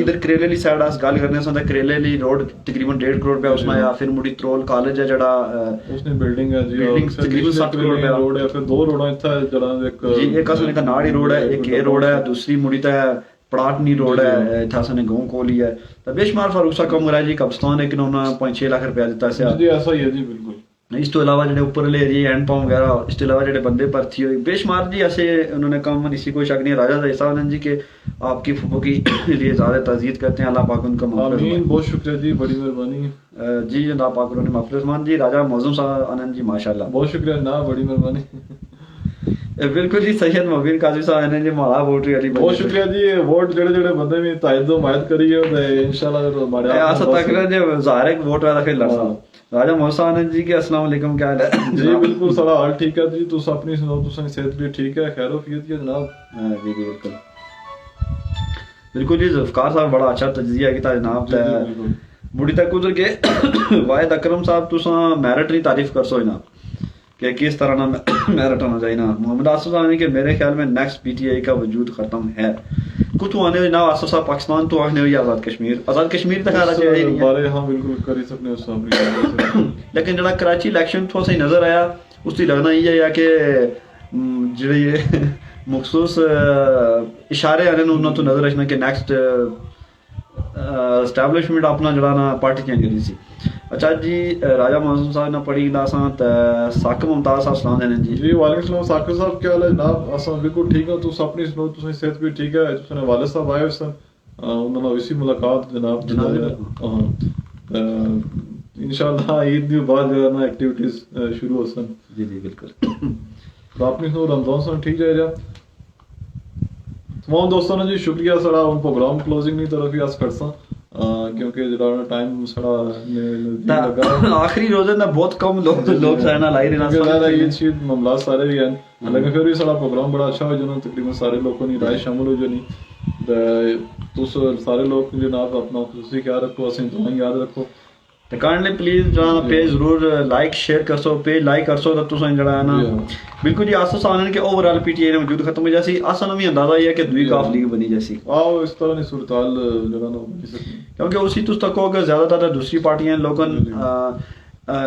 इधर करेले ली साइड अस गल करने सा करेले ली रोड तकरीबन 1.5 करोड़ रुपया उसमें आया फिर मुड़ी त्रोल कॉलेज है जड़ा उसने बिल्डिंग है जी बिल्डिंग तकरीबन 7 करोड़ रुपया रोड है फिर दो रोड इत्थे जड़ा एक जी एक असने का नाड़ी रोड है एक ए रोड है दूसरी मुड़ी ता पड़ाटनी रोड है इत्थे असने गांव कोल ही है तो बेशुमार फारूक साहब कम कराया जी कब्रिस्तान लेकिन उन्होंने 5-6 लाख रुपया दिता सी जी ऐसा ही है जी बिल्कुल इस तो अलावा जो ऊपर ले जी हैंड पंप वगैरह इस तो अलावा जो बंदे भर्ती हुई बेशुमार जी ऐसे उन्होंने काम इसी कोई शक नहीं राजा साहब जी के आपकी फुफो की लिए ज़्यादा तज़ीद करते हैं अल्लाह पाक उनका आमीन बहुत शुक्रिया जी बड़ी मेहरबानी जी अल्लाह पाक उन्होंने माफरमान जी राजा मौजूम साहब आनंद जी माशाल्लाह बहुत शुक्रिया ना बड़ी मेहरबानी बिल्कुल जी सैयद मोबिन काजी साहब ने जी माला वोट वाली बहुत शुक्रिया जी वोट जेड़े बंदे में तायदो मायद करी है ते इंशाल्लाह हमारे आसा तक जे ज़ाहिर वोट वाला फिर लड़सा राजा मौसा आनंद जी के अस्सलाम वालेकुम क्या हाल है जी बिल्कुल सारा हाल ठीक है जी तुस अपनी सुनाओ तुसानी सेहत भी ठीक है खैर वफियत है जनाब जी जी बिल्कुल बिल्कुल जी जुल्फकार साहब बड़ा अच्छा तजिया कीता जनाब बुढ़ी तक उधर के वाहिद अकरम साहब तुसा मेरिट नहीं तारीफ कर सो ना कि किस तरह ना मेरिट होना चाहिए ना मोहम्मद आसिफ साहब ने कि मेरे ख्याल में नेक्स्ट पीटीआई का वजूद खत्म है कुछ आने ना आसो साहब पाकिस्तान तो आने हुई आज़ाद कश्मीर तक आ रहा है बारे हाँ बिल्कुल कर ही सकने उस लेकिन जड़ा कराची इलेक्शन थोड़ा सा नज़र आया उसकी लगना ये है कि ਜਿਹੜੇ ਮਖਸੂਸ ਇਸ਼ਾਰੇ ਆਨੇ ਨੂੰ ਉਹਨਾਂ ਤੋਂ ਨਜ਼ਰ ਰੱਖਣਾ ਕਿ ਨੈਕਸਟ एस्टैब्लिशमेंट अपना जड़ा ना पार्टी चेंज करी सी अच्छा जी राजा मासूम साहब ने पढ़ी लासा त साकिब मुमताज साहब सलाम देने जी वालेकुम सलाम साकिब साहब क्या हाल है जनाब असा बिल्कुल ठीक है तुस अपनी सुनो तुस सेहत भी ठीक है तुसने वालिद साहब आए सन उन्होंने इसी मुलाकात जनाब हां इंशाल्लाह ईद के बाद जो ना एक्टिविटीज शुरू हो सन जी जी बिल्कुल तो अपनी सुनो रमजान सन ठीक जाएगा तमाम दोस्तों ने जी शुक्रिया सारा उन प्रोग्राम क्लोजिंग की तरफ ही अस करसा क्योंकि जरा टाइम सारा लगा आखिरी रोजे ना बहुत कम लोग साना लाई रहना सारा ये चीज मामला सारे भी हैं लेकिन फिर भी सारा प्रोग्राम बड़ा अच्छा हो जो तकरीबन सारे लोगों ने राय शामिल हो जो नहीं तुस सारे लोग जनाब अपना खुशी ख्याल रखो असें दुआएं याद रखो ते काइंडली प्लीज जरा पेज जरूर लाइक शेयर करसो पेज लाइक करसो तो तुसा जड़ा है ना बिल्कुल जी आसो सानन के ओवरऑल पीटीआई ने वजूद खत्म हो जासी आसन में अंदाजा ये है कि दुई काफ लीग बनी जैसी आओ इस तरह की सूरताल जगह ना बनी सकती क्योंकि उसी तुस तक हो अगर ज्यादातर दूसरी पार्टियां लोगन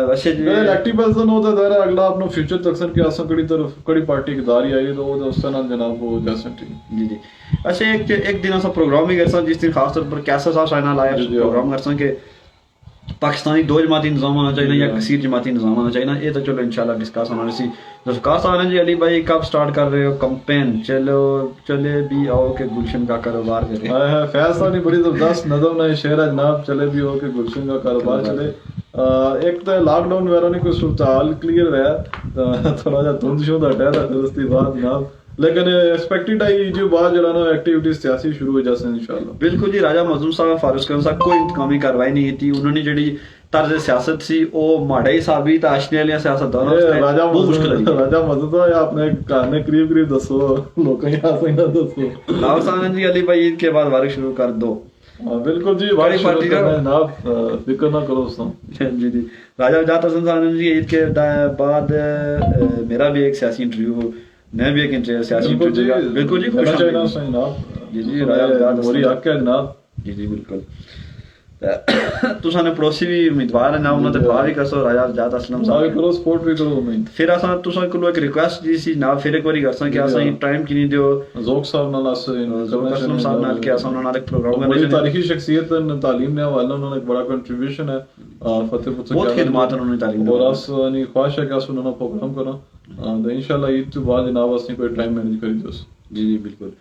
वैसे इलेक्टिव पर्सन होता है अगला अपना फ्यूचर तक के आसन कड़ी तरफ कड़ी पार्टी की दारी आई तो उस तरह जनाब वो जैसे ठीक जी जी अच्छा एक दिन ऐसा प्रोग्राम भी करसा जिस दिन खास तौर पर कैसा साहब साइना लाया प्रोग्राम करसा के पाकिस्तानी दो जमाती निज़ाम होना चाहिए या कसीर जमाती निज़ाम होना चाहिए ये तो चलो इंशाल्लाह डिस्कस होना सी ज़ुल्फ़िकार साहब जी अली भाई कब स्टार्ट कर रहे हो कैंपेन चले भी आओ के गुलशन का कारोबार करें है फैज साहब ने बड़ी जबरदस्त नज़म ना शेर है जनाब चले भी हो के गुलशन का कारोबार चले एक तो लॉकडाउन वगैरह ने कोई सूरत क्लियर रहा थोड़ा जा धुंध शुंध हटा था उसके बाद जनाब लेकिन एक्सपेक्टेड है जो बाद जो ना एक्टिविटीज सियासी शुरू हो जाए इंशाल्लाह बिल्कुल जी राजा मजूम साहब फारूक खान साहब कोई इंतकामी कार्रवाई नहीं की उन्होंने जी तर्ज सियासत सी ओ माड़ा ही साबित आशने वाली सियासतदान राजा मजूम साहब अपने घर में करीब दसो लोगों ही आसे ना दसो राव साहब जी अली भाई ईद के बाद वारिक शुरू कर दो बिल्कुल जी वारिक पार्टी का जनाब फिक्र ना करो उसका जी जी राजा जात हसन साहब जी ईद के बाद मेरा भी एक सियासी इंटरव्यू मैं भी एक सियासी इंटरव्यू बिल्कुल जी खुश जी जी राजा मोरी हक है जनाब जी जी बिल्कुल तुसाने पड़ोसी भी उम्मीदवार है ना उन्होंने तो दुआ भी करसो राजा जात असलम साहब करो सपोर्ट भी करो नहीं फिर असा तुसा को एक रिक्वेस्ट जी सी ना फिर एक बारी करसा कि असा टाइम की नहीं दियो जोक साहब नाल अस जोक असलम साहब नाल के असा उन्होंने एक प्रोग्राम करने बड़ी तारीखी शख्सियत तालीम ने हवाला उन्होंने एक बड़ा कंट्रीब्यूशन है फतेहपुर से बहुत खिदमत उन्होंने तालीम और अस यानी ख्वाहिश है कि अस उन्होंने प्रोग्राम करो तो इंशाल्लाह ईद के बाद जनाब असनी कोई टाइम मैनेज करी दोस जी जी बिल्कुल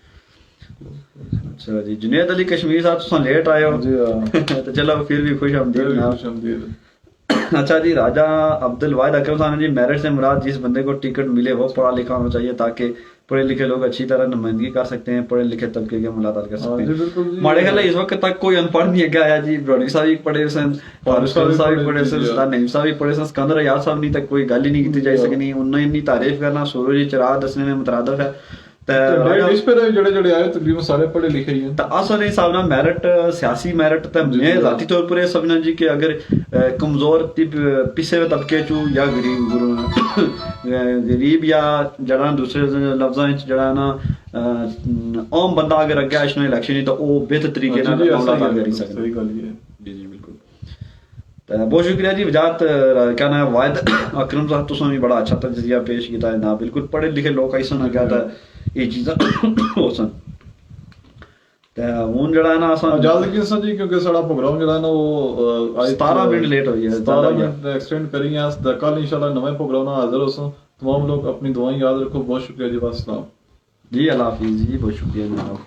अच्छा जी जुनेद अली कश्मीर साहब तुम लेट आए हो जी तो चलो फिर भी खुश आमदीद अच्छा जी राजा अब्दुल वाहिद अकरम साहब जी मेरिट से मुराद जिस बंदे को टिकट मिले वो पढ़ा लिखा होना चाहिए ताकि पढ़े लिखे लोग अच्छी तरह नुमाइंदगी कर सकते हैं पढ़े लिखे तबके के मुलाकात कर सकते हैं हमारे ख्याल इस वक्त तक कोई अनपढ़ नहीं है आया जी ब्रोडी साहब भी पढ़े सन फारूक साहब भी पढ़े सन उस्ताद नईम साहब भी पढ़े सन सिकंदर याद साहब नहीं तक कोई गल ही नहीं की जा सकनी उन्हें इन्नी तारीफ करना सूरज चिराग दसने में मुतरादफ है इस पर जड़े आए तकरीबन सारे पढ़े लिखे ही हैं तो असल हिसाब ना मेरिट सियासी मेरिट तो मैं जाती तौर पर समझना जी कि अगर कमजोर पिछे हुए तबके चू या गरीब या जड़ा दूसरे लफ्जां जड़ा ना आम बंदा अगर अगे आशना इलेक्शन नहीं तो वो बेहतर तरीके नाल करी सकदा सही गल है जी जी बिल्कुल बहुत शुक्रिया जी वजात क्या नाम वाहिद अकरम साहब तुसां भी बड़ा अच्छा तजरिया पेश किया है ना बिल्कुल पढ़े लिखे लोग ऐसा क्या था ये चीज़ां हो सन ते हुन जड़ा है ना असां इजाजत की सन जी क्योंकि साडा प्रोग्राम जड़ा है ना वो 17 मिनट लेट हो गया 17 मिनट एक्सटेंड करेंगे आज कल इंशाल्लाह नवे प्रोग्राम में हाजिर होसो तमाम लोग अपनी दुआएं याद रखो बहुत शुक्रिया जी वास्सलाम जी अल्लाह हाफिज़ जी बहुत शुक्रिया जनाब